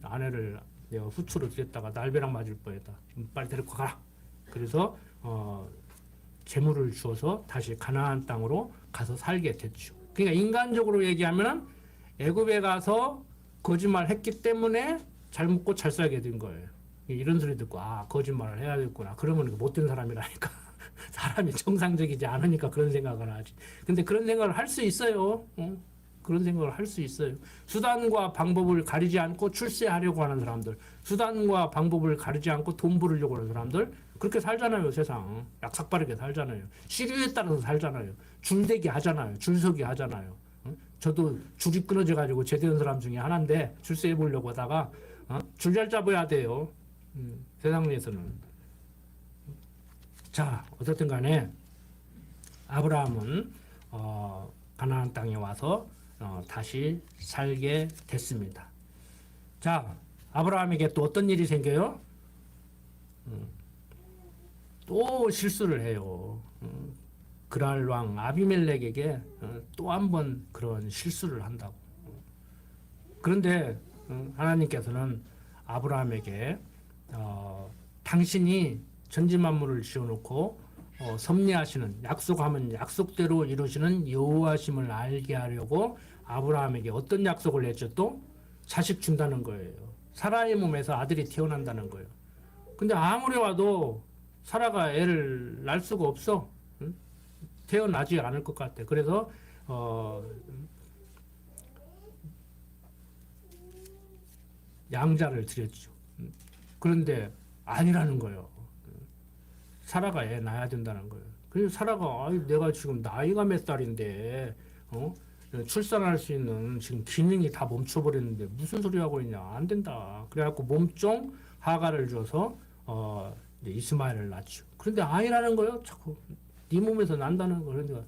아내를 내가 후추로 들였다가 날벼락 맞을 뻔했다. 빨리 데리고 가라. 그래서 재물을 주어서 다시 가나안 땅으로 가서 살게 됐죠. 그러니까 인간적으로 얘기하면은 애굽에 가서 거짓말했기 때문에 잘 먹고 잘 살게 된 거예요. 이런 소리 듣고 거짓말을 해야겠구나. 그러면 못된 사람이라니까. 사람이 정상적이지 않으니까 그런 생각을 하지. 근데 그런 생각을 할 수 있어요. 그런 생각을 할 수 있어요. 수단과 방법을 가리지 않고 출세하려고 하는 사람들, 수단과 방법을 가리지 않고 돈 벌으려고 하는 사람들, 그렇게 살잖아요. 세상 약삭빠르게 살잖아요. 시류에 따라서 살잖아요. 줄대기 하잖아요. 줄서기 하잖아요. 저도 줄이 끊어져 가지고 제대한 사람 중에 하나인데, 출세해 보려고 하다가 줄 잘 잡아야 돼요. 세상에서는. 자, 어쨌든 간에 아브라함은 가나안 땅에 와서 다시 살게 됐습니다. 자, 아브라함에게 또 어떤 일이 생겨요? 또 실수를 해요. 그랄 왕 아비멜렉에게 또 한 번 그런 실수를 한다고. 그런데 하나님께서는 아브라함에게 당신이 천지만물을 지어놓고 섭리하시는, 약속하면 약속대로 이루시는 여호와심을 알게 하려고 아브라함에게 어떤 약속을 했죠? 또 자식 준다는 거예요. 사라의 몸에서 아들이 태어난다는 거예요. 근데 아무리 와도 사라가 애를 낳을 수가 없어. 태어나지 않을 것 같아. 그래서 양자를 드렸죠. 그런데 아니라는 거예요. 사라가 애 낳아야 된다는 거예요. 그래서 사라가 내가 지금 나이가 몇 살인데 출산할 수 있는 지금 기능이 다 멈춰버렸는데 무슨 소리 하고 있냐, 안 된다. 그래갖고 몸종 하가를 줘서 이스마엘을 낳죠. 그런데 아니라는 거예요. 자꾸 네 몸에서 난다는 거. 그러니까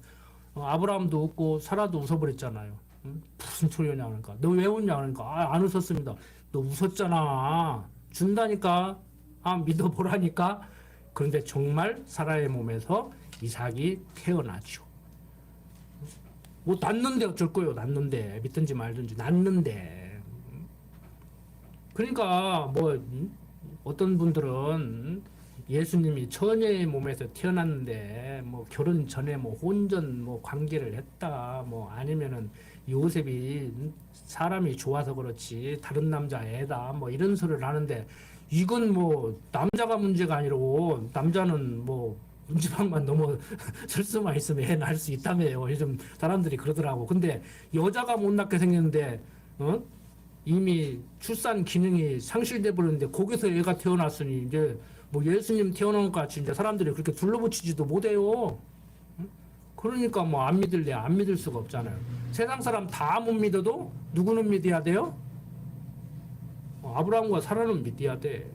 아브라함도 웃고 사라도 웃어버렸잖아요. 무슨 소리냐 그러니까. 너 왜 웃냐 그러니까. 안 웃었습니다. 너 웃었잖아. 준다니까. 믿어보라니까. 그런데 정말 사라의 몸에서 이삭이 태어나죠. 뭐 낳는데 어쩔 거예요. 낳는데 믿든지 말든지 낳는데. 그러니까 뭐 어떤 분들은 예수님이 처녀의 몸에서 태어났는데 뭐 결혼 전에 뭐 혼전 뭐 관계를 했다, 뭐 아니면은 요셉이 사람이 좋아서 그렇지 다른 남자 애다, 뭐 이런 소리를 하는데, 이건 뭐 남자가 문제가 아니고 남자는 뭐 문지방만 넘어 설 수만 있으면 애 낳을 수 있다며요. 요즘 사람들이 그러더라고. 근데 여자가 못 낳게 생겼는데 이미 출산 기능이 상실돼 버렸는데 거기서 애가 태어났으니 이제 뭐 예수님 태어난 것 같이 이제 사람들이 그렇게 둘러붙이지도 못해요. 그러니까 뭐 안 믿을래 안 믿을 수가 없잖아요. 세상 사람 다 못 믿어도 누구는 믿어야 돼요? 아브라함과 사라는 믿어야 돼.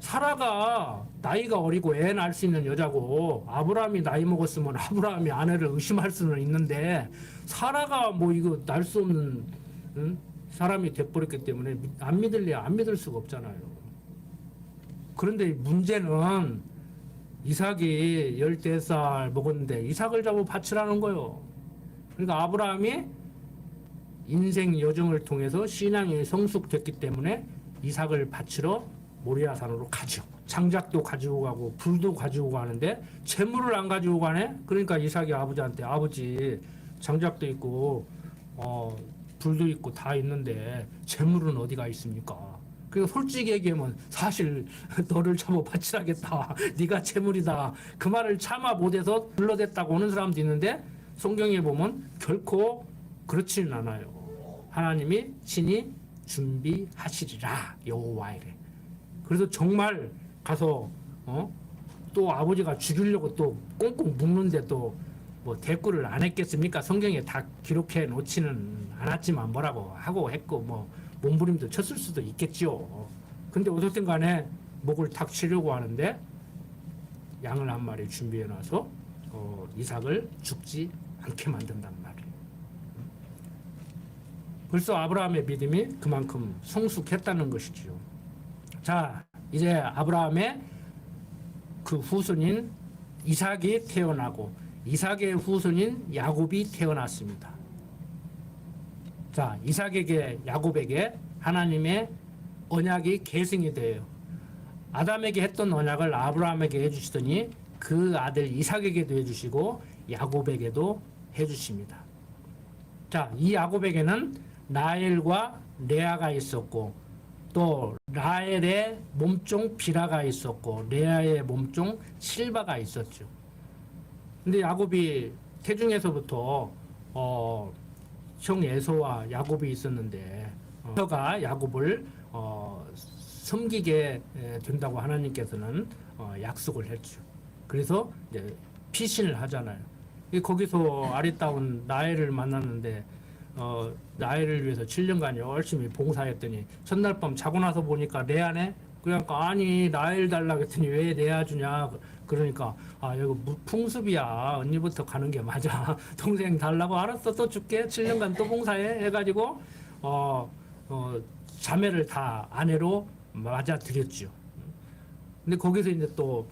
사라가 나이가 어리고 애 낳을 수 있는 여자고 아브라함이 나이 먹었으면 아브라함이 아내를 의심할 수는 있는데 사라가 뭐 이거 낳을 수 없는 사람이 돼버렸기 때문에 안 믿을래 안 믿을 수가 없잖아요. 그런데 문제는 이삭이 15살 먹었는데 이삭을 잡아 바치라는 거예요. 그러니까 아브라함이 인생 여정을 통해서 신앙이 성숙됐기 때문에 이삭을 바치러 모리아산으로 가죠. 장작도 가지고 가고 불도 가지고 가는데 재물을 안 가지고 가네. 그러니까 이삭이 아버지한테 아버지 장작도 있고 불도 있고 다 있는데 재물은 어디가 있습니까? 그러니까 솔직히 얘기하면 사실 너를 잡아 바치라겠다. 네가 재물이다. 그 말을 참아 못해서 불러댔다고 오는 사람도 있는데 성경에 보면 결코 그렇지는 않아요. 하나님이 친히 준비하시리라 여호와 이래. 그래서 정말 가서 또 아버지가 죽이려고 또 꽁꽁 묻는데 또 뭐 대꾸를 안 했겠습니까? 성경에 다 기록해 놓지는 않았지만 뭐라고 하고 했고 뭐 몸부림도 쳤을 수도 있겠지요. 근데 어떻든 간에 목을 탁 치려고 하는데 양을 한 마리 준비해 놔서 이삭을 죽지 않게 만든단 말이에요. 벌써 아브라함의 믿음이 그만큼 성숙했다는 것이지요. 자, 이제 아브라함의 그 후손인 이삭이 태어나고 이삭의 후손인 야곱이 태어났습니다. 자, 이삭에게 야곱에게 하나님의 언약이 계승이 돼요. 아담에게 했던 언약을 아브라함에게 해주시더니 그 아들 이삭에게도 해주시고 야곱에게도 해주십니다. 자, 이 야곱에게는 라헬과 레아가 있었고 또 라헬의 몸종 비라가 있었고 레아의 몸종 실바가 있었죠. 근데 야곱이 태중에서부터 형 에서와 야곱이 있었는데 에서가 야곱을 섬기게 된다고 하나님께서는 약속을 했죠. 그래서 이제 피신을 하잖아요. 거기서 아리따운 라헬을 만났는데 라헬을 위해서 7년간 열심히 봉사했더니 첫날 밤 자고 나서 보니까 레아네. 그러니까 아니 라헬 달라 했더니 왜 레아 주냐. 그러니까 이거 풍습이야. 언니부터 가는 게 맞아. 동생 달라고 알았어 또 줄게. 7년간 또 봉사해 해가지고 자매를 다 아내로 맞아 드렸죠. 근데 거기서 이제 또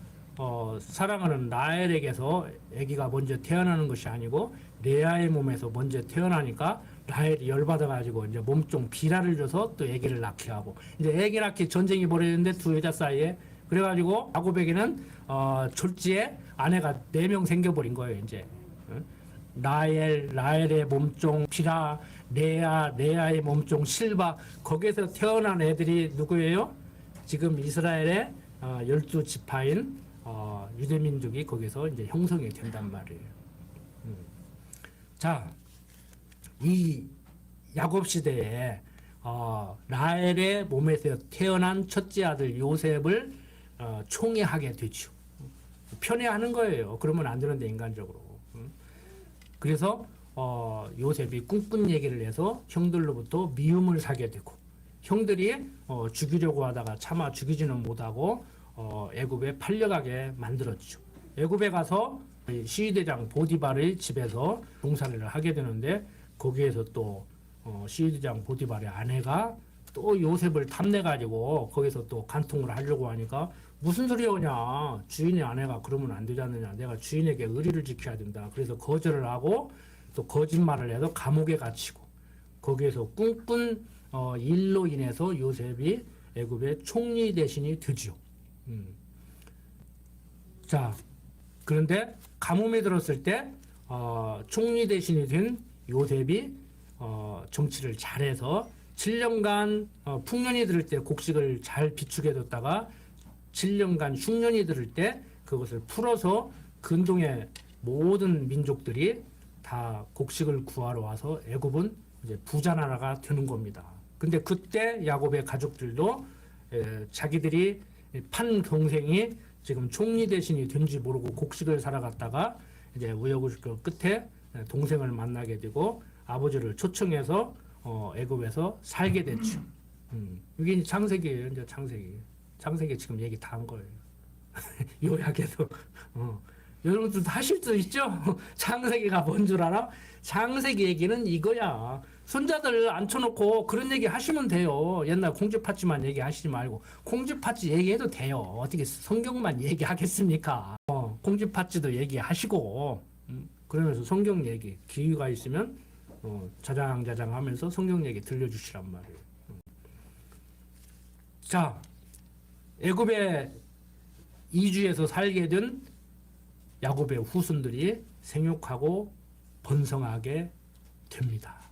사랑하는 라헬에게서 아기가 먼저 태어나는 것이 아니고 레아의 몸에서 먼저 태어나니까 라헬이 열받아가지고 이제 몸종 비라를 줘서 또 아기를 낳게 하고 이제 아기 낳기 전쟁이 벌어졌는데 두 여자 사이에 그래가지고 야곱에게는 졸지에 아내가 4명 생겨버린 거예요. 이제 라헬의 몸종 비라, 레아의 몸종 실바 거기에서 태어난 애들이 누구예요? 지금 이스라엘의 12지파인 유대민족이 거기서 이제 형성이 된단 말이에요. 자, 이 야곱 시대에 라헬의 몸에서 태어난 첫째 아들 요셉을 총애하게 되죠. 편애하는 거예요. 그러면 안 되는데 인간적으로. 그래서 요셉이 꿈꾼 얘기를 해서 형들로부터 미움을 사게 되고 형들이 죽이려고 하다가 차마 죽이지는 못하고 애굽에 팔려가게 만들었죠. 애굽에 가서 시위대장 보디발의 집에서 봉사를 하게 되는데 거기에서 또 시위대장 보디발의 아내가 또 요셉을 탐내가지고 거기서 또 간통을 하려고 하니까 무슨 소리였냐. 주인의 아내가 그러면 안 되지 않느냐. 내가 주인에게 의리를 지켜야 된다. 그래서 거절을 하고 또 거짓말을 해서 감옥에 갇히고 거기에서 꿈꾼 일로 인해서 요셉이 애굽의 총리 대신이 되죠. 자, 그런데 가뭄에 들었을 때 총리 대신이 된 요셉이 정치를 잘해서 7년간 풍년이 들을 때 곡식을 잘 비축해 뒀다가 7년간 흉년이 들을 때 그것을 풀어서 근동의 모든 민족들이 다 곡식을 구하러 와서 애굽은 이제 부자 나라가 되는 겁니다. 근데 그때 야곱의 가족들도 자기들이 판 동생이 지금 총리 대신이 된지 모르고 곡식을 사러 갔다가 이제 우여곡절 끝에 동생을 만나게 되고 아버지를 초청해서 애굽에서 살게 됐죠. 이게 창세기예요. 이제 창세기 지금 얘기 다 한 거예요. 요약해서 여러분들도 하실 수 있죠? 창세기가 뭔 줄 알아? 창세기 얘기는 이거야. 손자들 앉혀놓고 그런 얘기 하시면 돼요. 옛날 콩쥐팥쥐만 얘기하시지 말고 콩쥐팥쥐 얘기해도 돼요. 어떻게 성경만 얘기하겠습니까? 콩쥐팥쥐도 얘기하시고 그러면서 성경 얘기 기회가 있으면 자장자장 하면서 성경 얘기 들려주시란 말이에요. 자, 애굽에 이주해서 살게 된 야곱의 후손들이 생육하고 번성하게 됩니다.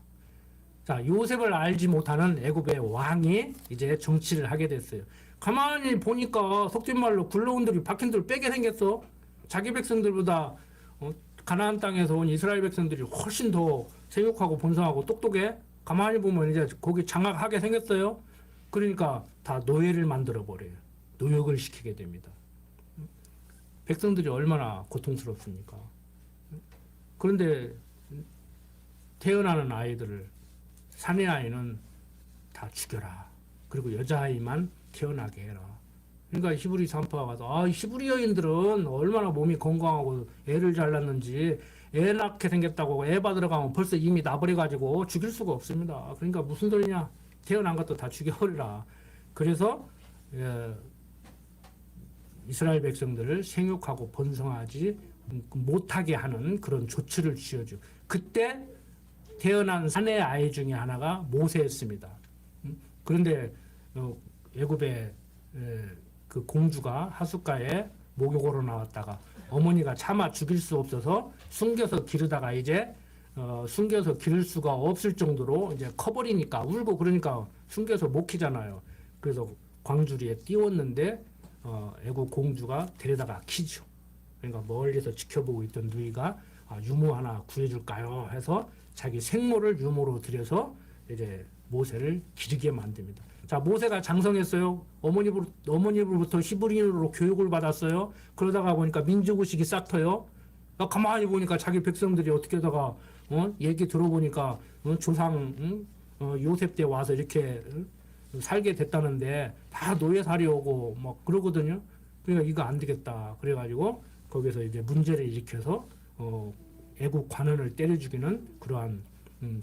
자, 요셉을 알지 못하는 애굽의 왕이 이제 정치를 하게 됐어요. 가만히 보니까 속된 말로 굴러온들이 박힌들 빼게 생겼어. 자기 백성들보다 가나안 땅에서 온 이스라엘 백성들이 훨씬 더 생육하고 번성하고 똑똑해. 가만히 보면 이제 거기 장악하게 생겼어요. 그러니까 다 노예를 만들어 버려요. 노역을 시키게 됩니다. 백성들이 얼마나 고통스럽습니까? 그런데 태어나는 아이들을 사내 아이는 다 죽여라. 그리고 여자아이만 태어나게 해라. 그러니까 히브리 산파가 가서 히브리 여인들은 얼마나 몸이 건강하고 애를 잘 낳는지 애 낳게 생겼다고 애 받으러 가면 벌써 이미 나버려가지고 죽일 수가 없습니다. 그러니까 무슨 소리냐. 태어난 것도 다 죽여버리라. 그래서 이스라엘 백성들을 생육하고 번성하지 못하게 하는 그런 조치를 취해줘. 그때 태어난 사내 아이 중에 하나가 모세였습니다. 그런데 애굽의 그 공주가 하숫가에 목욕으로 나왔다가 어머니가 차마 죽일 수 없어서 숨겨서 기르다가 이제 숨겨서 기를 수가 없을 정도로 이제 커버리니까 울고 그러니까 숨겨서 못 키잖아요. 그래서 광주리에 띄웠는데 애국 공주가 데려다가 키죠. 그러니까 멀리서 지켜보고 있던 누이가 유모 하나 구해줄까요? 해서 자기 생모를 유모로 들여서 이제 모세를 기르게 만듭니다. 자, 모세가 장성했어요. 어머니로부터 히브리인으로 교육을 받았어요. 그러다가 보니까 민족의식이 싹 터요. 가만히 보니까 자기 백성들이 어떻게 하다가 얘기 들어보니까 조상 요셉 때 와서 이렇게 살게 됐다는데 다 노예살이 오고 막 그러거든요. 그러니까 이거 안 되겠다. 그래가지고 거기서 이제 문제를 일으켜서 애국 관원을 때려 죽이는 그러한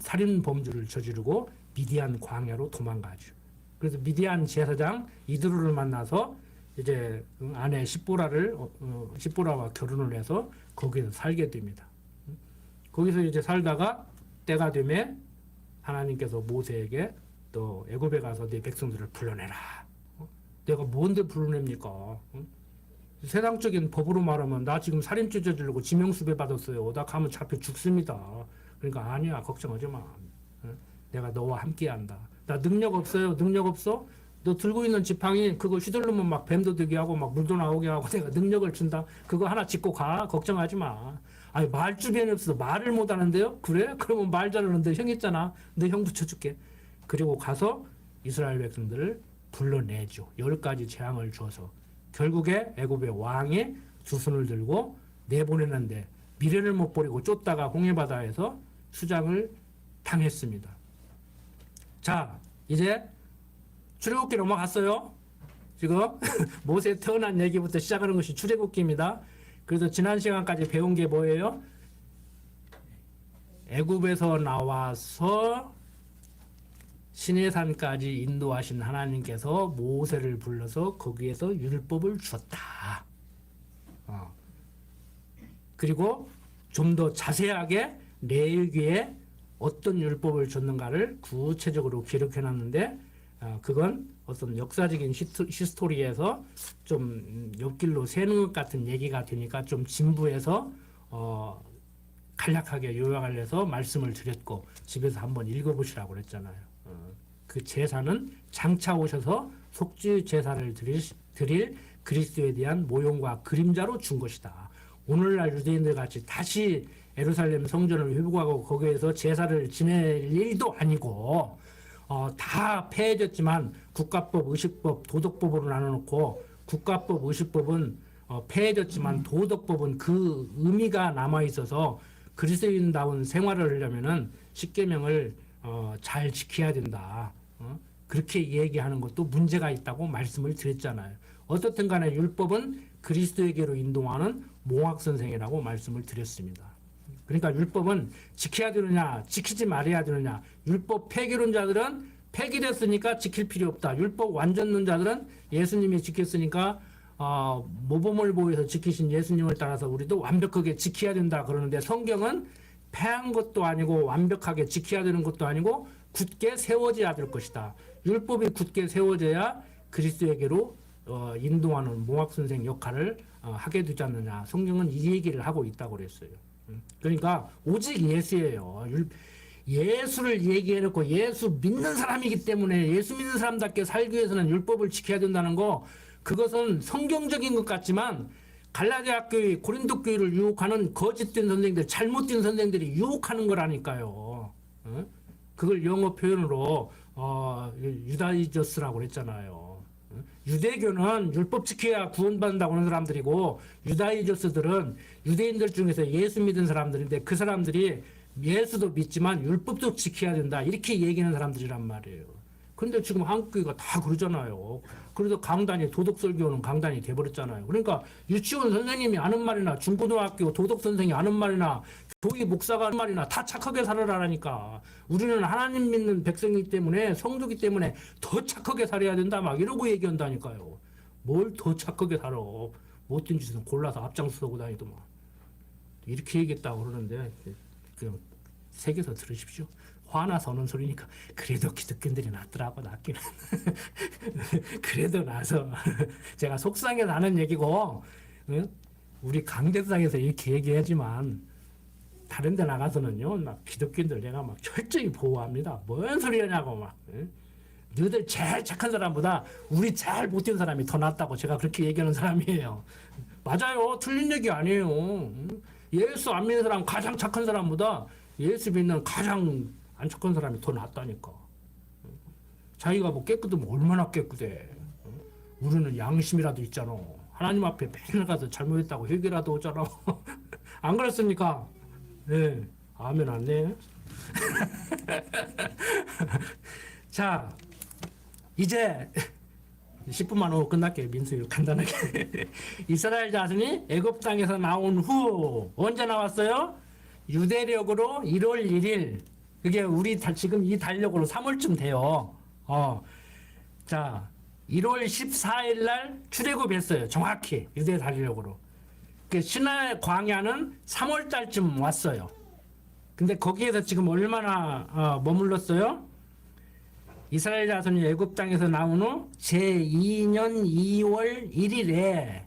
살인 범죄를 저지르고 미디안 광야로 도망가죠. 그래서 미디안 제사장 이드루를 만나서 이제 아내 십보라와 결혼을 해서 거기서 살게 됩니다. 거기서 이제 살다가 때가 되매 하나님께서 모세에게 또 애굽에 가서 네 백성들을 불러내라. 내가 뭔데 불러냅니까? 세상적인 법으로 말하면 나 지금 살인죄 저지르고 지명수배 받았어요. 나 가면 잡혀 죽습니다. 그러니까 아니야, 걱정하지 마. 내가 너와 함께한다. 나 능력 없어요. 능력 없어? 너 들고 있는 지팡이 그거 휘둘르면 막 뱀도 되게 하고 막 물도 나오게 하고 내가 능력을 준다. 그거 하나 짚고 가. 걱정하지 마. 아니 말 주변에 없어. 말을 못 하는데요? 그래? 그러면 말 잘하는데 형 있잖아. 너 형 붙여줄게. 그리고 가서 이스라엘 백성들을 불러내죠. 10가지 재앙을 줘서 결국에 애굽의 왕이 두 손을 들고 내보내는데 미련을 못 버리고 쫓다가 홍해바다에서 수장을 당했습니다. 자, 이제 출애굽기 넘어갔어요. 지금 모세 태어난 얘기부터 시작하는 것이 출애굽기입니다. 그래서 지난 시간까지 배운 게 뭐예요? 애굽에서 나와서 시내산까지 인도하신 하나님께서 모세를 불러서 거기에서 율법을 주었다. 그리고 좀 더 자세하게 레위기에 어떤 율법을 줬는가를 구체적으로 기록해놨는데 그건 어떤 역사적인 히스토리에서 좀 옆길로 새는 것 같은 얘기가 되니까 좀 진부해서 간략하게 요약을 해서 말씀을 드렸고 집에서 한번 읽어보시라고 그랬잖아요. 그 제사는 장차 오셔서 속죄 제사를 드릴 그리스도에 대한 모형과 그림자로 준 것이다. 오늘날 유대인들 같이 다시 예루살렘 성전을 회복하고 거기에서 제사를 지낼 일도 아니고 다 폐해졌지만 국가법, 의식법, 도덕법으로 나눠놓고 국가법, 의식법은 폐해졌지만 도덕법은 그 의미가 남아있어서 그리스도인다운 생활을 하려면은 십계명을 잘 지켜야 된다. 그렇게 얘기하는 것도 문제가 있다고 말씀을 드렸잖아요. 어떻든 간에 율법은 그리스도에게로 인도하는 몽학선생이라고 말씀을 드렸습니다. 그러니까 율법은 지켜야 되느냐 지키지 말아야 되느냐. 율법 폐기론자들은 폐기됐으니까 지킬 필요 없다. 율법 완전론자들은 예수님이 지켰으니까 모범을 보여서 지키신 예수님을 따라서 우리도 완벽하게 지켜야 된다 그러는데, 성경은 폐한 것도 아니고 완벽하게 지켜야 되는 것도 아니고 굳게 세워져야 될 것이다. 율법이 굳게 세워져야 그리스도에게로 인도하는 몽학선생 역할을 하게 되지 않느냐. 성경은 이 얘기를 하고 있다고 그랬어요. 그러니까 오직 예수예요. 예수를 얘기해놓고 예수 믿는 사람이기 때문에 예수 믿는 사람답게 살기 위해서는 율법을 지켜야 된다는 거, 그것은 성경적인 것 같지만 갈라디아 교회, 고린도 교회를 유혹하는 거짓된 선생들, 잘못된 선생들이 유혹하는 거라니까요. 그걸 영어 표현으로 유다이저스라고 그랬잖아요. 유대교는 율법 지켜야 구원받는다고 하는 사람들이고, 유다이저스들은 유대인들 중에서 예수 믿은 사람들인데 그 사람들이 예수도 믿지만 율법도 지켜야 된다 이렇게 얘기하는 사람들이란 말이에요. 근데 지금 한국교회가 다 그러잖아요. 그래서 강단이, 도덕설교는 강단이 돼버렸잖아요. 그러니까 유치원 선생님이 하는 말이나 중고등학교 도덕선생이 하는 말이나 교회 목사가 하는 말이나 다 착하게 살아라니까. 우리는 하나님 믿는 백성이기 때문에, 성도기 때문에 더 착하게 살아야 된다 막 이러고 얘기한다니까요. 뭘 더 착하게 살아. 못된 짓은 골라서 앞장서고 다니더만. 이렇게 얘기했다고 그러는데 그냥 새겨서 들으십시오. 화나서는 소리니까. 그래도 기독교인들이 낫더라고. 낫기는. 그래도 나서 제가 속상해서 하는 얘기고, 우리 강대상에서 이렇게 얘기하지만 다른 데 나가서는요, 막 기독교인들 내가 막 철저히 보호합니다. 뭔 소리 하냐고 막. 너희들 제일 착한 사람보다 우리 제일 못된 사람이 더 낫다고 제가 그렇게 얘기하는 사람이에요. 맞아요. 틀린 얘기 아니에요. 예수 안 믿는 사람, 가장 착한 사람보다 예수 믿는 가장 안 착한 사람이 더 낫다니까. 자기가 뭐 깨끗하면 얼마나 깨끗해. 우리는 양심이라도 있잖아. 하나님 앞에 맨날 가서 잘못했다고 회개라도 오잖아. 안 그렇습니까? 네. 아멘 안 네. 자, 이제 10분만 후로 끝날게요. 민수일 간단하게. 이스라엘 자손이 애굽 땅에서 나온 후 언제 나왔어요? 유대력으로 1월 1일. 그게 우리 지금 이 달력으로 3월쯤 돼요. 자, 1월 14일 날 출애굽했어요. 정확히 유대 달력으로. 그 시내 광야는 3월 달쯤 왔어요. 근데 거기에서 지금 얼마나 머물렀어요? 이스라엘 자손이 애굽 땅에서 나온 후 제2년 2월 1일에,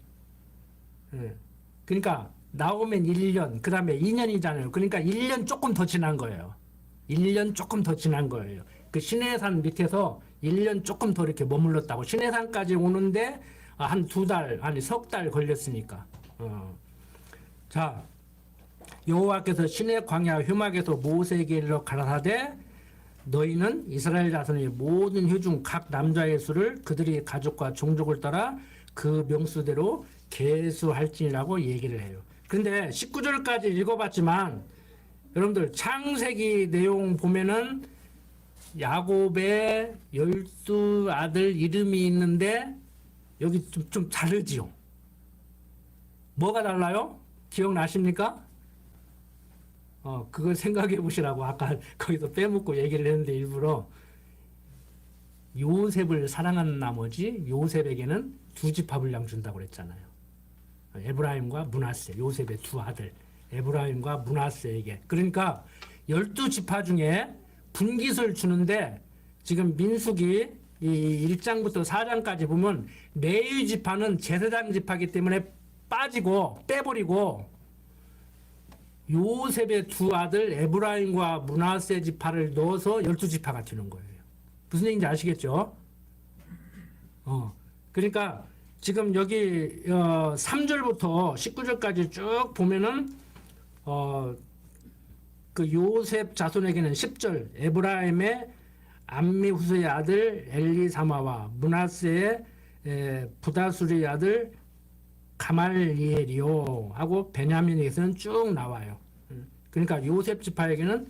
그러니까 나오면 1년, 그 다음에 2년이잖아요. 그러니까 1년 조금 더 지난 거예요. 1년 조금 더 지난 거예요. 그 시내산 밑에서 1년 조금 더 이렇게 머물렀다고. 시내산까지 오는데 한 2달, 아니 석 달 걸렸으니까. 자, 여호와께서 시내 광야 휴막에서 모세에게 이르러 가라사대, 너희는 이스라엘 자손의 모든 회중 각 남자의 수를 그들의 가족과 종족을 따라 그 명수대로 계수할지니라고 얘기를 해요. 그런데 19절까지 읽어봤지만 여러분들 창세기 내용 보면은 야곱의 12아들 이름이 있는데 여기 좀 다르지요. 뭐가 달라요? 기억나십니까? 그걸 생각해 보시라고 아까 거기서 빼먹고 얘기를 했는데 일부러 요셉을 사랑하는 나머지 요셉에게는 두 지파분량 준다고 그랬잖아요. 에브라임과 므낫세, 요셉의 두 아들 에브라임과 므낫세에게. 그러니까 12지파 중에 분깃을 주는데 지금 민수기 이 1장부터 4장까지 보면 레위 지파는 제사장 지파이기 때문에 빠지고 빼버리고 요셉의 두 아들 에브라임과 므낫세 지파를 넣어서 12지파가 되는 거예요. 무슨 얘기인지 아시겠죠? 그러니까 지금 여기 3절부터 19절까지 쭉 보면은 그 요셉 자손에게는 10절 에브라임의 암미 후스의 아들 엘리사마와 므낫세의 부다술의 아들 가말리엘이요 하고 베냐민에게서는 쭉 나와요. 그러니까 요셉 지파에게는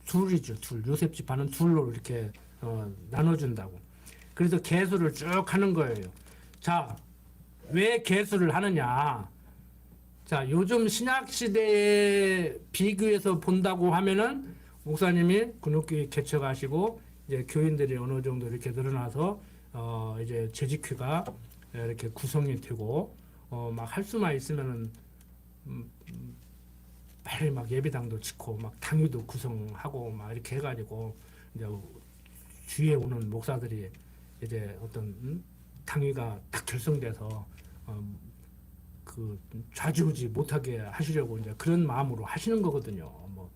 둘이죠. 요셉 지파는 둘로 이렇게 나눠준다고. 그래서 계수를 쭉 하는 거예요. 자, 왜 계수를 하느냐? 자, 요즘 신약 시대에 비교해서 본다고 하면은 목사님이 근육교회 개척하시고 이제 교인들이 어느 정도 이렇게 늘어나서 이제 재직회가 이렇게 구성이 되고 막 할 수만 있으면은 빨리 막 예배당도 짓고 막 당위도 구성하고 막 이렇게 해가지고 이제 주위에 오는 목사들이 이제 어떤 당위가 딱 결성돼서 그 좌지우지 못하게 하시려고 이제 그런 마음으로 하시는 거거든요. 뭐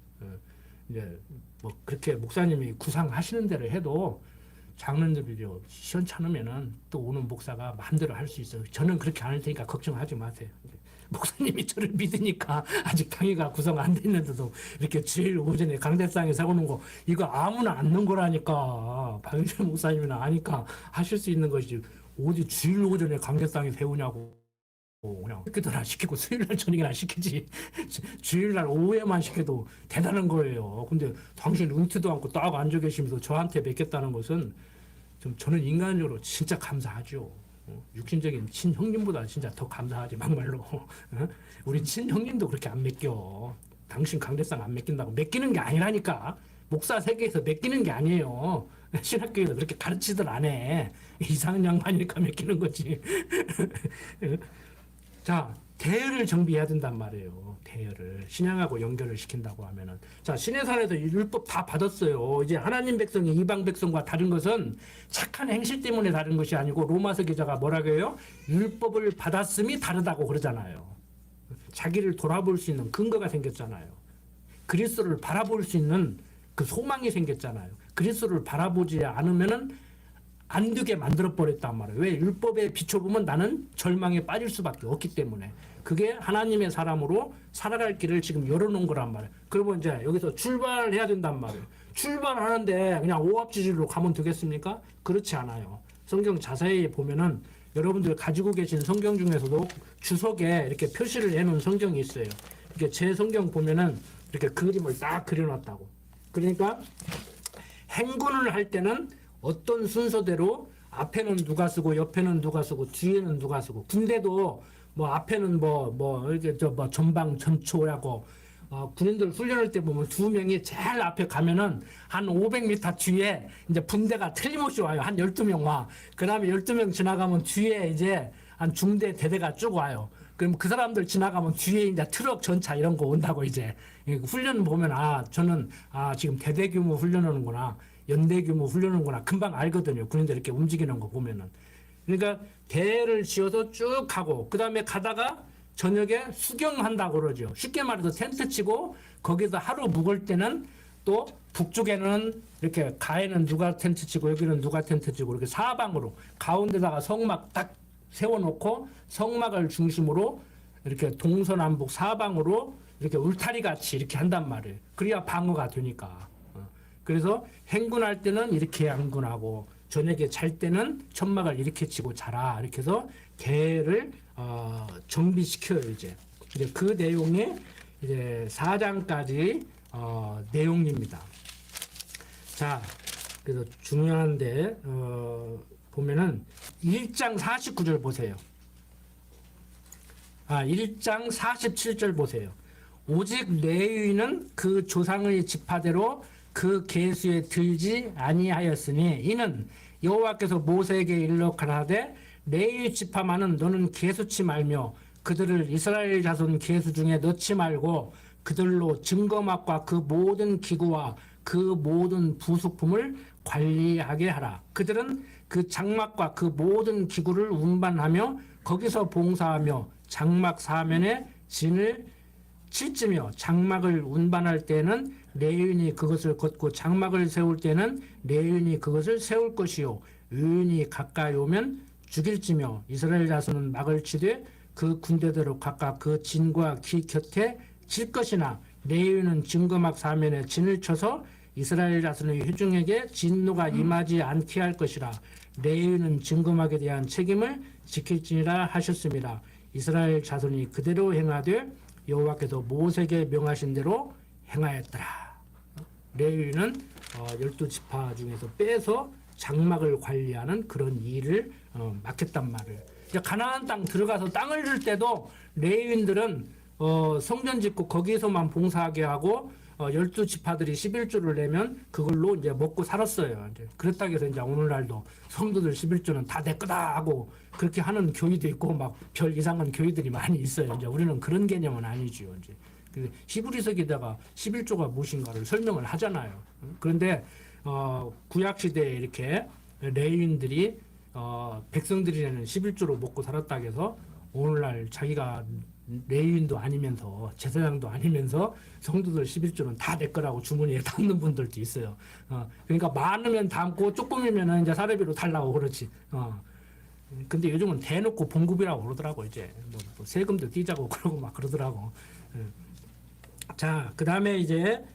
이제 뭐 그렇게 목사님이 구상하시는 대로 해도 장로님들이 시원찮으면은 또 오는 목사가 마음대로 할 수 있어요. 저는 그렇게 안 할 테니까 걱정하지 마세요. 목사님이 저를 믿으니까 아직 당위가 구성 안 됐는데도 이렇게 주일 오전에 강대상에 세우는 거 이거 아무나 앉는 거라니까. 박영철 목사님이나 아니까 하실 수 있는 것이 어디 주일 오전에 강대상에 세우냐고. 그냥 그때나 시키고 수요일날 저녁이나 시키지 주일날 오후에만 시켜도 대단한 거예요. 근데 당신 응티도 않고 딱 앉아 계시면서 저한테 뵙겠다는 것은 좀 저는 인간적으로 진짜 감사하죠. 육신적인 친형님보다 진짜 더 감사하지 막말로. 우리 친형님도 그렇게 안 맡겨. 당신 강대상 안 맡긴다고. 맡기는 게 아니라니까. 목사 세계에서 맡기는 게 아니에요. 신학교에서 그렇게 가르치들 안 해. 이상한 양반이니까 맡기는 거지. 자, 대열을 정비해야 된단 말이에요. 대열을 신앙하고 연결을 시킨다고 하면은, 자, 시내산에서 율법 다 받았어요. 이제 하나님 백성이 이방 백성과 다른 것은 착한 행실 때문에 다른 것이 아니고, 로마서 기자가 뭐라고 해요? 율법을 받았음이 다르다고 그러잖아요. 자기를 돌아볼 수 있는 근거가 생겼잖아요. 그리스도를 바라볼 수 있는 그 소망이 생겼잖아요. 그리스도를 바라보지 않으면은 안 되게 만들어 버렸단 말이에요. 왜? 율법에 비춰보면 나는 절망에 빠질 수밖에 없기 때문에. 그게 하나님의 사람으로 살아갈 길을 지금 열어놓은 거란 말이에요. 그러면 이제 여기서 출발해야 된단 말이에요. 출발하는데 그냥 오합지졸로 가면 되겠습니까? 그렇지 않아요. 성경 자세히 보면은 여러분들 가지고 계신 성경 중에서도 주석에 이렇게 표시를 해놓은 성경이 있어요. 이렇게 제 성경 보면은 이렇게 그림을 딱 그려놨다고. 그러니까 행군을 할 때는 어떤 순서대로 앞에는 누가 쓰고 옆에는 누가 쓰고 뒤에는 누가 쓰고. 군대도 뭐 앞에는 이렇게 전방 전초라고 군인들 훈련할 때 보면 두 명이 제일 앞에 가면은 한 500m 뒤에 이제 분대가 틀림없이 와요. 한 12명 와. 그 다음에 12명 지나가면 뒤에 이제 한 중대 대대가 쭉 와요. 그럼 그 사람들 지나가면 뒤에 이제 트럭 전차 이런 거 온다고 이제. 훈련 보면 저는 지금 대대 규모 훈련하는구나. 연대 규모 훈련하는구나. 금방 알거든요. 군인들 이렇게 움직이는 거 보면은. 그러니까 대를 지어서 쭉 가고, 그 다음에 가다가 저녁에 수경한다고 그러죠. 쉽게 말해서 텐트 치고, 거기서 하루 묵을 때는 또 북쪽에는 이렇게 가에는 누가 텐트 치고, 여기는 누가 텐트 치고, 이렇게 사방으로 가운데다가 성막 딱 세워놓고, 성막을 중심으로 이렇게 동서남북 사방으로 이렇게 울타리 같이 이렇게 한단 말이에요. 그래야 방어가 되니까. 그래서 행군할 때는 이렇게 행군하고, 저녁에 잘 때는 천막을 이렇게 치고 자라. 이렇게 해서 대를 정비시켜요. 이제 그 내용이 이제 4장까지 내용입니다. 자, 그래서 중요한데 보면은 1장 49절 보세요. 1장 47절 보세요. 오직 레위인은 그 조상의 지파대로 그 계수에 들지 아니하였으니 이는 여호와께서 모세에게 일러 가라사대 레위 지파만은 너는 계수치 말며 그들을 이스라엘 자손 계수 중에 넣지 말고 그들로 증거막과 그 모든 기구와 그 모든 부속품을 관리하게 하라. 그들은 그 장막과 그 모든 기구를 운반하며 거기서 봉사하며 장막 사면에 진을 칠지며 장막을 운반할 때는 레위인이 그것을 걷고 장막을 세울 때는 레위인이 그것을 세울 것이요 의인이 가까이 오면 죽일지며 이스라엘 자손은 막을 치되 그 군대대로 각각 그 진과 기 곁에 칠 것이나 레위인은 증거막 사면에 진을 쳐서 이스라엘 자손의 회중에게 진노가 임하지 않게 할 것이라. 레위인은 증거막에 대한 책임을 지킬지니라 하셨습니다. 이스라엘 자손이 그대로 행하되 여호와께서 모세에게 명하신 대로 행하였더라. 레위인은 12지파 중에서 빼서 장막을 관리하는 그런 일을 맡겼단 말을. 이제 가나안 땅 들어가서 땅을 줄 때도 레위인들은 성전 짓고 거기에서만 봉사하게 하고 12지파들이 11조를 내면 그걸로 이제 먹고 살았어요. 이제 그렇다고 해서 이제 오늘날도 성도들 11조는 다 내 거다 하고 그렇게 하는 교회도 있고 막 별 이상한 교회들이 많이 있어요. 이제 우리는 그런 개념은 아니죠. 이제 히브리서기다가 11조가 무엇인가를 설명을 하잖아요. 그런데 구약 시대에 이렇게 레위인들이 백성들이 내는 11조로 먹고 살았다고 해서 오늘날 자기가 레위인도 아니면서 제사장도 아니면서 성도들 11조는 다 내 거라고 주머니에 담는 분들도 있어요. 그러니까 많으면 담고 조금이면 이제 사례비로 달라고 그렇지. 근데 요즘은 대놓고 봉급이라고 그러더라고. 이제 뭐 세금도 띄자고 그러고 막 그러더라고. 자, 그 다음에 이제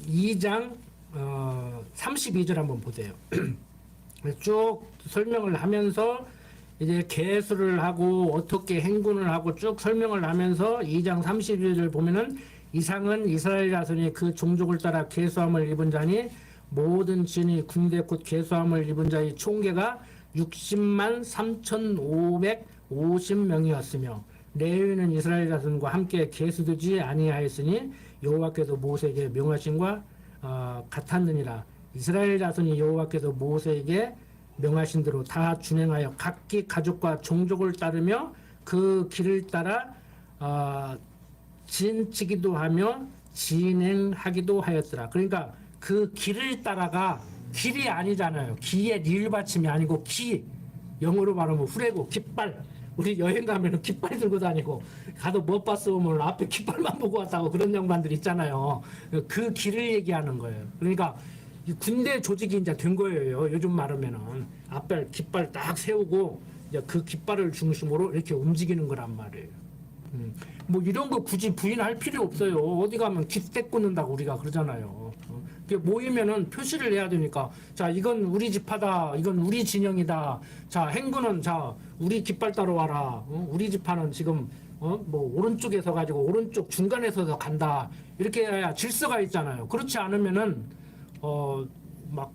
2장 32절 한번 보세요. 쭉 설명을 하면서 이제 계수를 하고 어떻게 행군을 하고 쭉 설명을 하면서 2장 32절 보면은 이상은 이스라엘 자손이 그 종족을 따라 계수함을 입은 자니 모든 진이 군대 곧 계수함을 입은 자의 총계가 60만 3,550명이었으며 레위인은 이스라엘 자손과 함께 계수되지 아니하였으니 여호와께서 모세에게 명하신과 같았느니라. 이스라엘 자손이 여호와께서 모세에게 명하신 대로 다 준행하여 각기 가족과 종족을 따르며 그 길을 따라 진치기도 하며 진행하기도 하였더라. 그러니까 그 길을 따라가 길이 아니잖아요. 기의 리을 받침이 아니고 기, 영어로 말하면 후레고 깃발. 우리 여행 가면은 깃발 들고 다니고 가도 못 봤어 오면 앞에 깃발만 보고 왔다고 그런 양반들 있잖아요. 그 길을 얘기하는 거예요. 그러니까 군대 조직이 이제 된 거예요. 요즘 말하면은 앞에 깃발 딱 세우고 이제 그 깃발을 중심으로 이렇게 움직이는 거란 말이에요. 뭐 이런 거 굳이 부인할 필요 없어요. 어디 가면 깃대 꽂는다고 우리가 그러잖아요. 모이면은 표시를 해야 되니까 자 이건 우리 지파다, 이건 우리 진영이다. 자 행군은 자 우리 깃발 따러 와라. 우리 지파는 지금 뭐 오른쪽에 서 가지고 오른쪽 중간에 서서 간다. 이렇게 해야 질서가 있잖아요. 그렇지 않으면은 막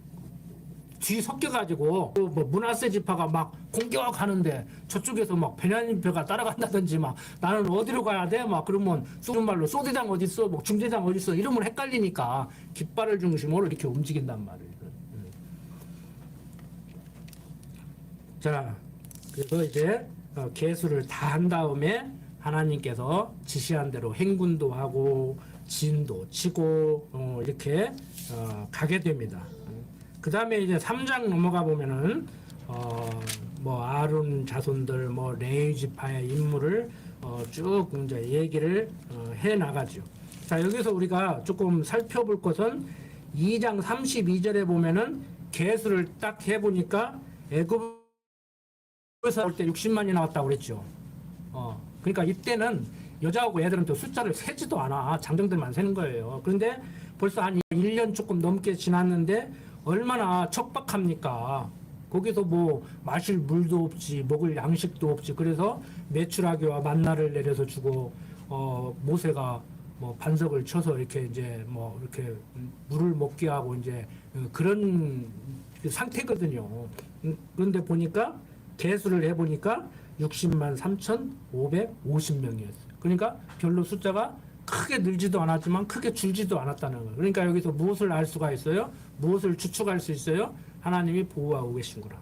뒤 섞여가지고 뭐 문하세 지파가 막 공격하는데 저쪽에서 막 베냐민표가 따라간다든지 막 나는 어디로 가야 돼? 막 그러면 쏘는 말로 쏘대장 어디 있어? 뭐 중대장 어디 있어? 이름을 헷갈리니까 깃발을 중심으로 이렇게 움직인단 말이에요. 자, 그래서 이제 계수를 다 한 다음에 하나님께서 지시한 대로 행군도 하고 진도 치고 이렇게 가게 됩니다. 그 다음에 이제 3장 넘어가 보면은 뭐 아론 자손들 뭐 레위 지파의 인물을 쭉 이제 얘기를 해 나가죠. 자, 여기서 우리가 조금 살펴볼 것은 2장 32절에 보면은 계수를 딱 해보니까 애굽에서 올 때 60만이 나왔다고 그랬죠. 그러니까 이때는 여자하고 애들은 또 숫자를 세지도 않아. 장정들만 세는 거예요. 그런데 벌써 한 1년 조금 넘게 지났는데 얼마나 척박합니까? 거기서 뭐 마실 물도 없지, 먹을 양식도 없지. 그래서 메추라기와 만나를 내려서 주고 모세가 뭐 반석을 쳐서 이렇게 이제 뭐 이렇게 물을 먹게 하고 이제 그런 상태거든요. 그런데 보니까 계수를 해보니까 60만 3,550명이었어요. 그러니까 별로 숫자가 크게 늘지도 않았지만 크게 줄지도 않았다는 거예요. 그러니까 여기서 무엇을 알 수가 있어요? 무엇을 추측할 수 있어요? 하나님이 보호하고 계신구나.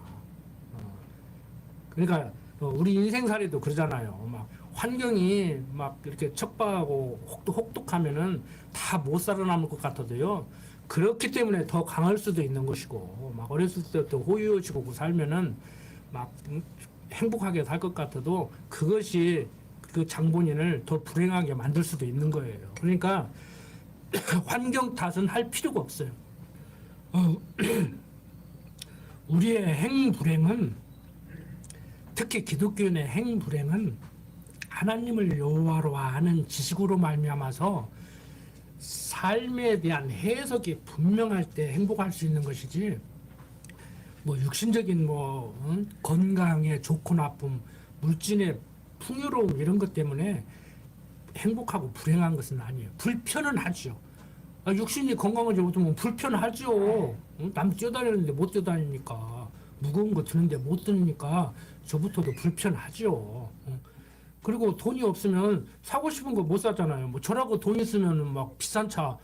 그러니까 우리 인생살이도 그러잖아요. 막 환경이 막 이렇게 척박하고 혹독하면은 다 못 살아남을 것 같아도요. 그렇기 때문에 더 강할 수도 있는 것이고, 막 어렸을 때부터 호의호식하고 살면은 막 행복하게 살 것 같아도 그것이 그 장본인을 더 불행하게 만들 수도 있는 거예요. 그러니까 환경 탓은 할 필요가 없어요. 우리의 행불행은, 특히 기독교인의 행불행은 하나님을 여호와로 아는 지식으로 말미암아서 삶에 대한 해석이 분명할 때 행복할 수 있는 것이지, 뭐 육신적인 건강의 좋고 나쁨, 물질의 풍요로움 이런 것 때문에 행복하고 불행한 것은 아니에요. 불편은 하죠. 육신이 건강하지 못하면 불편하죠. 남 뛰어다니는데 못 뛰어다니니까, 무거운 거 드는데 못 드니까 저부터도 불편하죠. 그리고 돈이 없으면 사고 싶은 거 못 사잖아요. 뭐 저라고 돈 있으면 막 비싼 차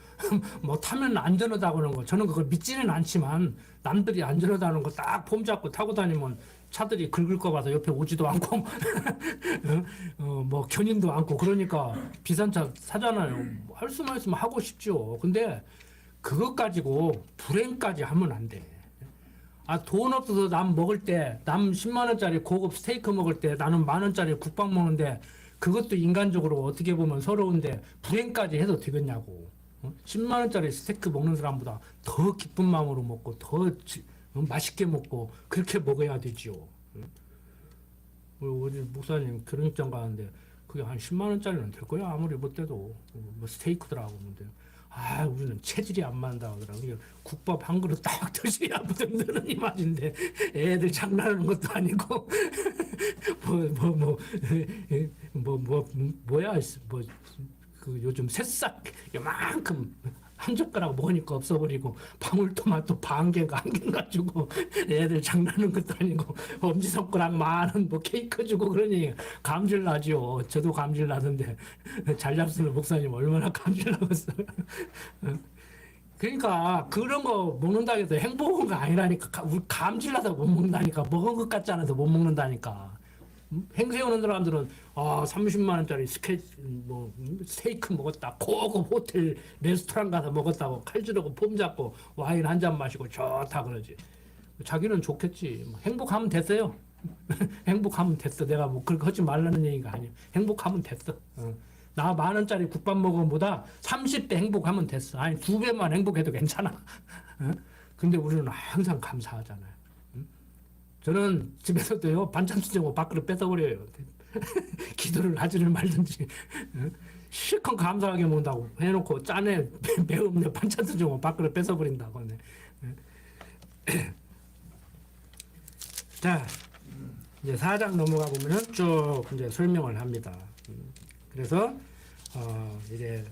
뭐 타면 안전하다고 하는 거, 저는 그걸 믿지는 않지만 남들이 안전하다는 거 딱 폼 잡고 타고 다니면 차들이 긁을 거 봐서 옆에 오지도 않고 뭐 견인도 않고 그러니까 비싼 차 사잖아요. 할 수만 있으면 하고 싶죠. 근데 그것 가지고 불행까지 하면 안 돼. 돈 없어서 남 먹을 때, 남 10만 원짜리 고급 스테이크 먹을 때 나는 10,000원짜리 국밥 먹는데 그것도 인간적으로 어떻게 보면 서러운데 불행까지 해도 되겠냐고. 10만 원짜리 스테이크 먹는 사람보다 더 기쁜 마음으로 먹고 더 맛있게 먹고 그렇게 먹어야 되지요. 우리 목사님 결혼장 가는데 그게 한 10만 원짜리는 될 거야. 아무리 못돼도 뭐 스테이크더라고. 근데 우리는 체질이 안 맞는다 그러더라고요. 국밥 한 그릇 딱 드셔야 부담되는 이 맛인데 애들 장난하는 것도 아니고 그 요즘 새싹 요만큼 한 젓가락 먹으니까 없어버리고 방울토마토 반 개가 한 개 가지고 애들 장난하는 것도 아니고 엄지손가락 많은 뭐 케이크 주고 그러니 감질 나죠. 저도 감질 나던데 잘 잡수는 목사님 얼마나 감질 나겠어요. 그러니까 그런 거 먹는다고 해서 행복한 거 아니라니까. 우리 감질 나서 못 먹는다니까. 먹은 것 같지 않아서 못 먹는다니까. 행세오는 사람들은 30만 원짜리 스테이크 먹었다, 고급 호텔 레스토랑 가서 먹었다고 칼질하고 폼 잡고 와인 한 잔 마시고 좋다 그러지. 자기는 좋겠지. 행복하면 됐어요. 행복하면 됐어. 내가 뭐 그렇게 하지 말라는 얘기가 아니야. 행복하면 됐어. 나 10,000원짜리 국밥 먹은 보다 30배 행복하면 됐어. 아니 2배만 행복해도 괜찮아. 근데 우리는 항상 감사하잖아요. 저는 집에서도요, 반찬 수저고 밖으로 뺏어버려요. 기도를 하지를 말든지. 실컷 감사하게 먹는다고 해놓고 짠에 매운데 반찬 수저고 밖으로 뺏어버린다고. 자, 이제 4장 넘어가 보면은 쭉 이제 설명을 합니다. 그래서, 이제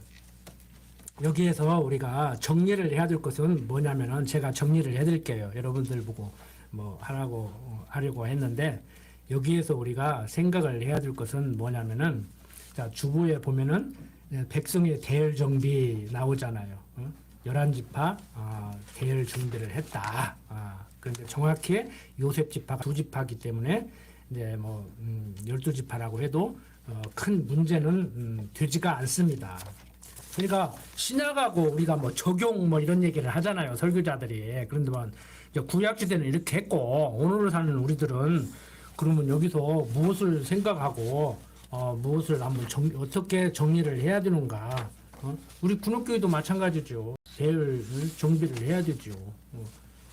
여기에서 우리가 정리를 해야 될 것은 뭐냐면은 제가 정리를 해드릴게요. 여러분들 보고 뭐 하려고 했는데 여기에서 우리가 생각을 해야 될 것은 뭐냐면은 자 주부에 보면은 백성의 대열 정비 나오잖아요. 11지파 대열 정비를 했다. 그런데 정확히 요셉 지파가 2지파이기 때문에 이제 뭐 12지파라고 해도 큰 문제는 되지가 않습니다. 그러니까 신약하고 우리가 뭐 적용 뭐 이런 얘기를 하잖아요. 설교자들이. 그런데 구약 시대는 이렇게 했고 오늘을 사는 우리들은 그러면 여기서 무엇을 생각하고 무엇을 한번 어떻게 정리를 해야 되는가? 우리 군옥교회도 마찬가지죠. 대열 정비를 해야 되죠.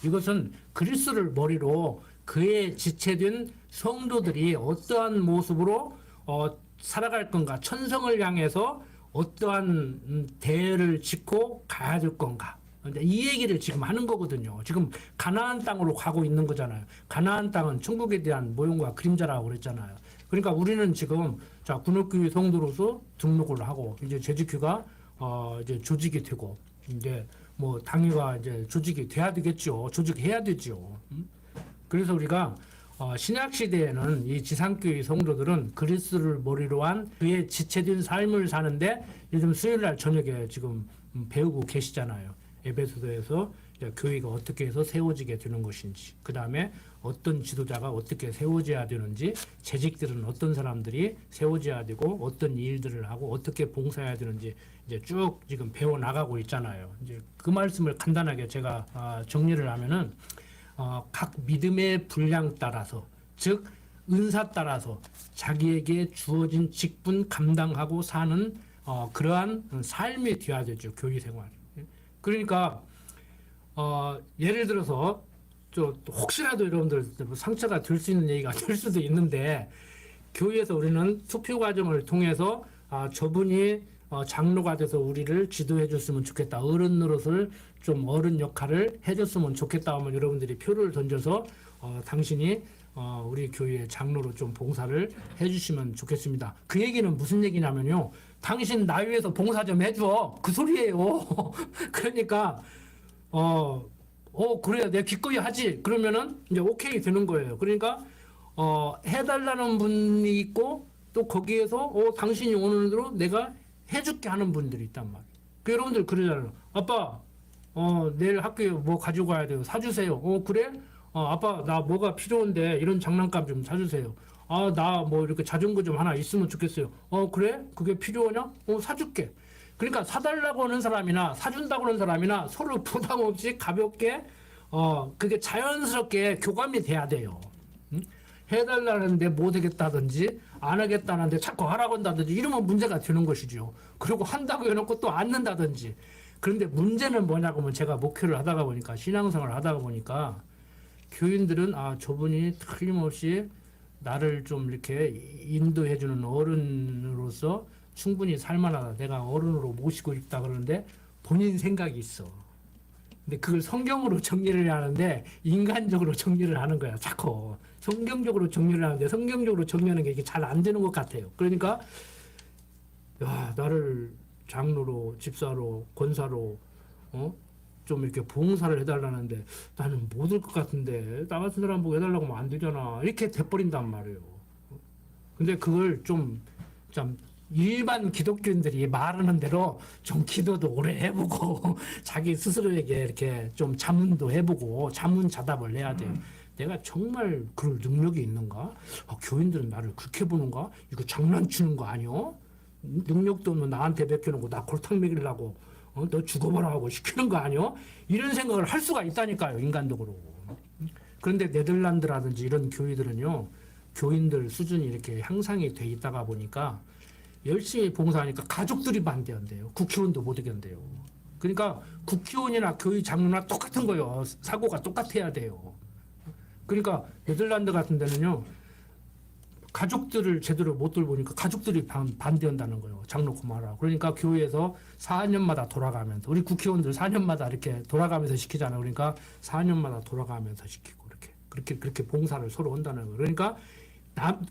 이것은 그리스도를 머리로 그에 지체된 성도들이 어떠한 모습으로 살아갈 건가? 천성을 향해서 어떠한 대열을 짓고 가야 될 건가? 이 얘기를 지금 하는 거거든요. 지금 가나안 땅으로 가고 있는 거잖아요. 가나안 땅은 천국에 대한 모형과 그림자라고 그랬잖아요. 그러니까 우리는 지금 군옥교회 성도로서 등록을 하고 이제 재직회가 이제 조직이 되고 이제 뭐 당회가 이제 조직이 돼야 되겠죠. 조직해야 되죠. 그래서 우리가 신약 시대에는 이 지상교회 성도들은 그리스도를 머리로 한 그의 지체된 삶을 사는데 요즘 수요일 날 저녁에 지금 배우고 계시잖아요. 에베소서에서 교회가 어떻게 해서 세워지게 되는 것인지, 그 다음에 어떤 지도자가 어떻게 세워져야 되는지, 재직들은 어떤 사람들이 세워져야 되고 어떤 일들을 하고 어떻게 봉사해야 되는지 이제 쭉 지금 배워 나가고 있잖아요. 이제 그 말씀을 간단하게 제가 정리를 하면은 각 믿음의 분량 따라서, 즉 은사 따라서 자기에게 주어진 직분 감당하고 사는 그러한 삶이 돼야 되죠. 교회 생활. 그러니까 예를 들어서 또 혹시라도 여러분들 상처가 될 수 있는 얘기가 될 수도 있는데 교회에서 우리는 투표 과정을 통해서 저분이 장로가 돼서 우리를 지도해 줬으면 좋겠다. 어른 노릇을 좀 어른 역할을 해줬으면 좋겠다 하면 여러분들이 표를 던져서 당신이 우리 교회 장로로 좀 봉사를 해주시면 좋겠습니다. 그 얘기는 무슨 얘기냐면요. 당신 나 위해서 봉사 좀 해줘. 그 소리예요. 그러니까 그래 내가 기꺼이 하지. 그러면은 이제 오케이 되는 거예요. 그러니까 해달라는 분이 있고 또 거기에서 당신이 오는 대로 내가 해줄게 하는 분들이 있단 말이에요. 그 여러분들 그러잖아요. 아빠 내일 학교에 뭐 가지고 가야 돼요. 사주세요. 그래? 아빠 나 뭐가 필요한데 이런 장난감 좀 사주세요. 나 뭐 이렇게 자전거 좀 하나 있으면 좋겠어요. 그래? 그게 필요하냐? 사줄게. 그러니까 사달라고 하는 사람이나 사준다고 하는 사람이나 서로 부담 없이 가볍게 그게 자연스럽게 교감이 돼야 돼요. 응? 해달라는데 못 하겠다든지 안 하겠다는데 자꾸 하라고 한다든지 이러면 문제가 되는 것이죠. 그리고 한다고 해놓고 또 안 는다든지. 그런데 문제는 뭐냐고 하면 제가 목회를 하다가 보니까 신앙생활을 하다가 보니까 교인들은 저분이 틀림없이 나를 좀 이렇게 인도해주는 어른으로서 충분히 살만하다. 내가 어른으로 모시고 싶다 그러는데 본인 생각이 있어. 근데 그걸 성경으로 정리를 하는데 인간적으로 정리를 하는 거야. 자꾸 성경적으로 정리를 하는데 성경적으로 정리하는 게 이게 잘 안 되는 것 같아요. 그러니까 나를 장로로 집사로 권사로 좀 이렇게 봉사를 해달라는데 나는 못 할 것 같은데 나 같은 사람 보고 해달라고 하면 안 되잖아. 이렇게 돼버린단 말이에요. 근데 그걸 좀 일반 기독교인들이 말하는 대로 좀 기도도 오래 해보고 자기 스스로에게 이렇게 좀 자문도 해보고 자문자답을 해야 돼요. 내가 정말 그럴 능력이 있는가? 교인들은 나를 그렇게 보는가? 이거 장난치는 거 아니요? 능력도 없는 나한테 베껴놓고 나 골탕 먹이려고 너 죽어보라 하고 시키는 거 아니요? 이런 생각을 할 수가 있다니까요. 인간적으로. 그런데 네덜란드라든지 이런 교회들은요. 교인들 수준이 이렇게 향상이 돼 있다가 보니까 열심히 봉사하니까 가족들이 반대한대요. 국회의원도 못 이긴대요. 그러니까 국회의원이나 교회 장로나 똑같은 거예요. 사고가 똑같아야 돼요. 그러니까 네덜란드 같은 데는요. 가족들을 제대로 못 돌보니까 가족들이 반대한다는 거예요. 장로 그만하라. 그러니까 교회에서 4년마다 돌아가면서 우리 국회의원들 4년마다 이렇게 돌아가면서 시키잖아요. 그러니까 4년마다 돌아가면서 시키고 그렇게 봉사를 서로 한다는 거예요. 그러니까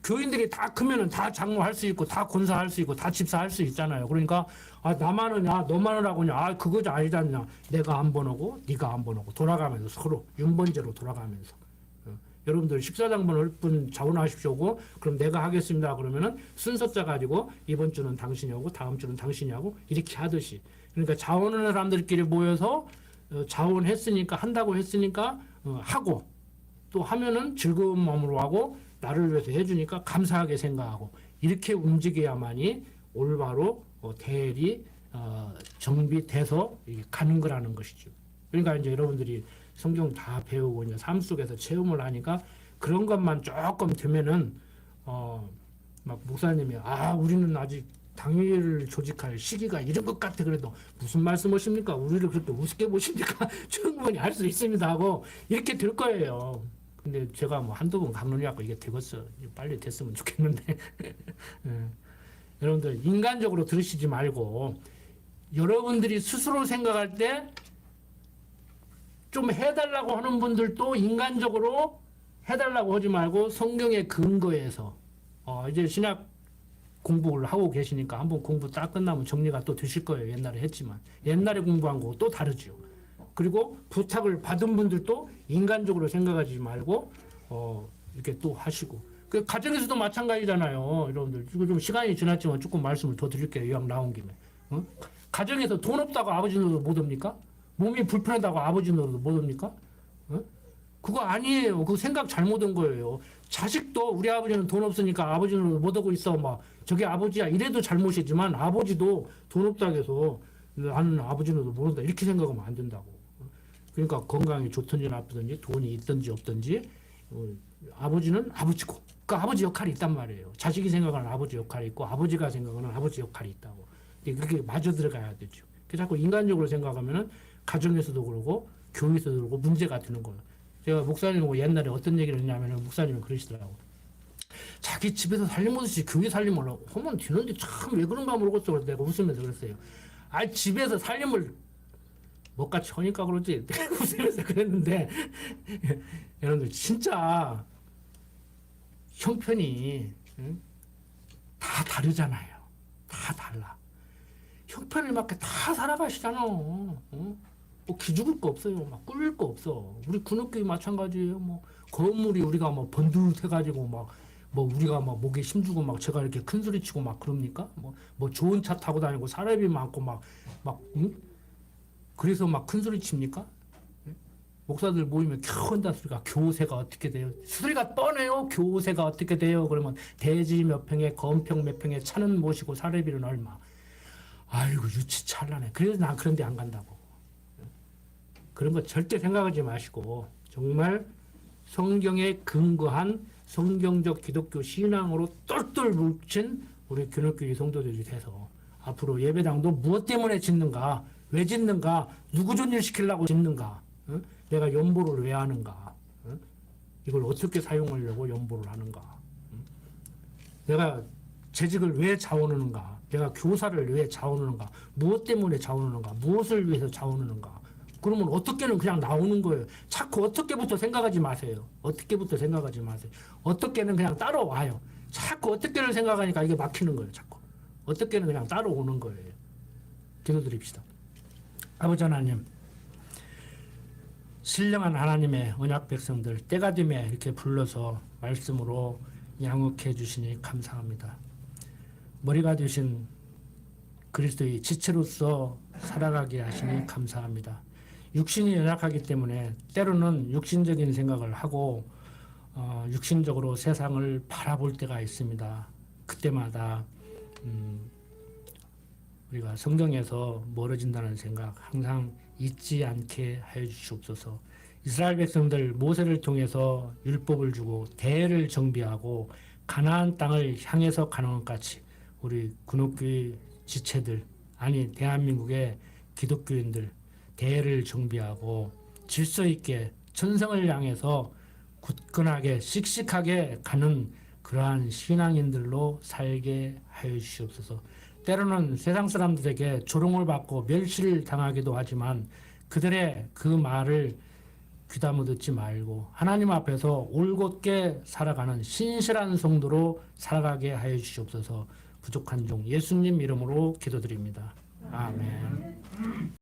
교인들이 다 크면은 다 장로할 수 있고 다 권사할 수 있고 다 집사할 수 있잖아요. 그러니까 나만 하냐 너만 하라고 하냐 그거 아니잖냐. 내가 한 번 오고 네가 한 번 오고 돌아가면서 서로 윤번제로 돌아가면서 여러분들 식사장본 분 자원하십시오고 그럼 내가 하겠습니다. 그러면은 순서 짜 가지고 이번 주는 당신이 하고 다음 주는 당신이 하고 이렇게 하듯이 그러니까 자원하는 사람들끼리 모여서 자원했으니까 한다고 했으니까 하고 또 하면은 즐거운 마음으로 하고 나를 위해서 해주니까 감사하게 생각하고 이렇게 움직여야만이 올바로 대리 정비돼서 가는 거라는 것이죠. 그러니까 이제 여러분들이 성경 다 배우고 이제 삶 속에서 체험을 하니까 그런 것만 조금 되면은 막 목사님이 우리는 아직 당회를 조직할 시기가 이런 것 같아. 그래도 무슨 말씀하십니까? 우리를 그렇게 우습게 보십니까? 충분히 할 수 있습니다 하고 이렇게 될 거예요. 근데 제가 뭐 한두 번 강론해갖고 이게 되겠어. 빨리 됐으면 좋겠는데 여러분들 인간적으로 들으시지 말고 여러분들이 스스로 생각할 때 좀 해달라고 하는 분들도 인간적으로 해달라고 하지 말고 성경의 근거에서 이제 신약 공부를 하고 계시니까 한번 공부 딱 끝나면 정리가 또 되실 거예요. 옛날에 했지만 옛날에 공부한 거 또 다르죠. 그리고 부탁을 받은 분들도 인간적으로 생각하지 말고 이렇게 또 하시고 그 가정에서도 마찬가지잖아요. 여러분들 이거 좀 시간이 지났지만 조금 말씀을 더 드릴게요. 이왕 나온 김에 가정에서 돈 없다고 아버지 노릇 못 합니까? 몸이 불편하다고 아버지 노릇 못 합니까? 그거 아니에요. 그 생각 잘못한 거예요. 자식도 우리 아버지는 돈 없으니까 아버지 노릇 못 하고 있어. 막 저게 아버지야 이래도 잘못이지만 아버지도 돈 없다고 해서 나는 아버지 노릇 못 한다 이렇게 생각하면 안 된다고. 그러니까 건강이 좋든지 나쁘든지 돈이 있든지 없든지 아버지는 아버지고 그 아버지 역할이 있단 말이에요. 자식이 생각하는 아버지 역할이 있고 아버지가 생각하는 아버지 역할이 있다고. 그렇게 마저 들어가야 되죠. 그 자꾸 인간적으로 생각하면은 가정에서도 그러고 교회에서도 그러고 문제가 되는 거예요. 제가 목사님하고 옛날에 어떤 얘기를 했냐면은 목사님은 그러시더라고. 자기 집에서 살림 못하지 교회 살림을 하면 되는데 참 왜 그런가 모르겠어. 내가 웃으면서 그랬어요. 아 집에서 살림을 뭐같이 하니까 그러지. 내가 웃으면서 그랬는데 여러분들 진짜 형편이 응? 다 다르잖아요. 다 달라. 형편을 맞게 다 살아가시잖아. 응? 뭐 기죽을 거 없어요. 막 꿀릴 거 없어. 우리 군옥교회 마찬가지예요. 뭐 건물이 우리가 뭐 번듯해가지고 막 뭐 우리가 막 목에 힘주고 막 제가 이렇게 큰 소리 치고 막 그럽니까? 뭐 좋은 차 타고 다니고 사람이 많고 막 응? 그래서 막 큰 소리 칩니까? 목사들 모이면 겨우 한다 소리가 교세가 어떻게 돼요? 소리가 뻔해요. 교세가 어떻게 돼요? 그러면 대지 몇 평에 건평 몇 평에 차는 모시고 사례비는 얼마. 아이고 유치찬란해. 그래서 난 그런 데 안 간다고. 그런 거 절대 생각하지 마시고 정말 성경에 근거한 성경적 기독교 신앙으로 똘똘 뭉친 우리 기독교 성도들이 돼서 앞으로 예배당도 무엇 때문에 짓는가? 왜 짓는가? 누구 존일 시키려고 짓는가? 응? 내가 연보를 왜 하는가? 응? 이걸 어떻게 사용하려고 연보를 하는가? 응? 내가 재직을 왜 자원하는가? 내가 교사를 왜 자원하는가? 무엇 때문에 자원하는가? 무엇을 위해서 자원하는가? 그러면 어떻게는 그냥 나오는 거예요. 자꾸 어떻게부터 생각하지 마세요. 어떻게부터 생각하지 마세요. 어떻게는 그냥 따라와요. 자꾸 어떻게를 생각하니까 이게 막히는 거예요. 자꾸. 어떻게는 그냥 따라오는 거예요. 기도드립시다. 아버지 하나님, 신령한 하나님의 언약 백성들 때가 되면 이렇게 불러서 말씀으로 양육해 주시니 감사합니다. 머리가 되신 그리스도의 지체로서 살아가게 하시니 감사합니다. 육신이 연약하기 때문에 때로는 육신적인 생각을 하고 육신적으로 세상을 바라볼 때가 있습니다. 그때마다 우리가 성경에서 멀어진다는 생각 항상 잊지 않게 하여 주시옵소서. 이스라엘 백성들 모세를 통해서 율법을 주고 대를 정비하고 가나안 땅을 향해서 가는 것 같이 우리 군옥교회 지체들 아니 대한민국의 기독교인들 대를 정비하고 질서 있게 천성을 향해서 굳건하게 씩씩하게 가는 그러한 신앙인들로 살게 하여 주시옵소서. 때로는 세상 사람들에게 조롱을 받고 멸시를 당하기도 하지만 그들의 그 말을 귀담아 듣지 말고 하나님 앞에서 올곧게 살아가는 신실한 성도로 살아가게 하여 주시옵소서. 부족한 종 예수님 이름으로 기도드립니다. 아멘.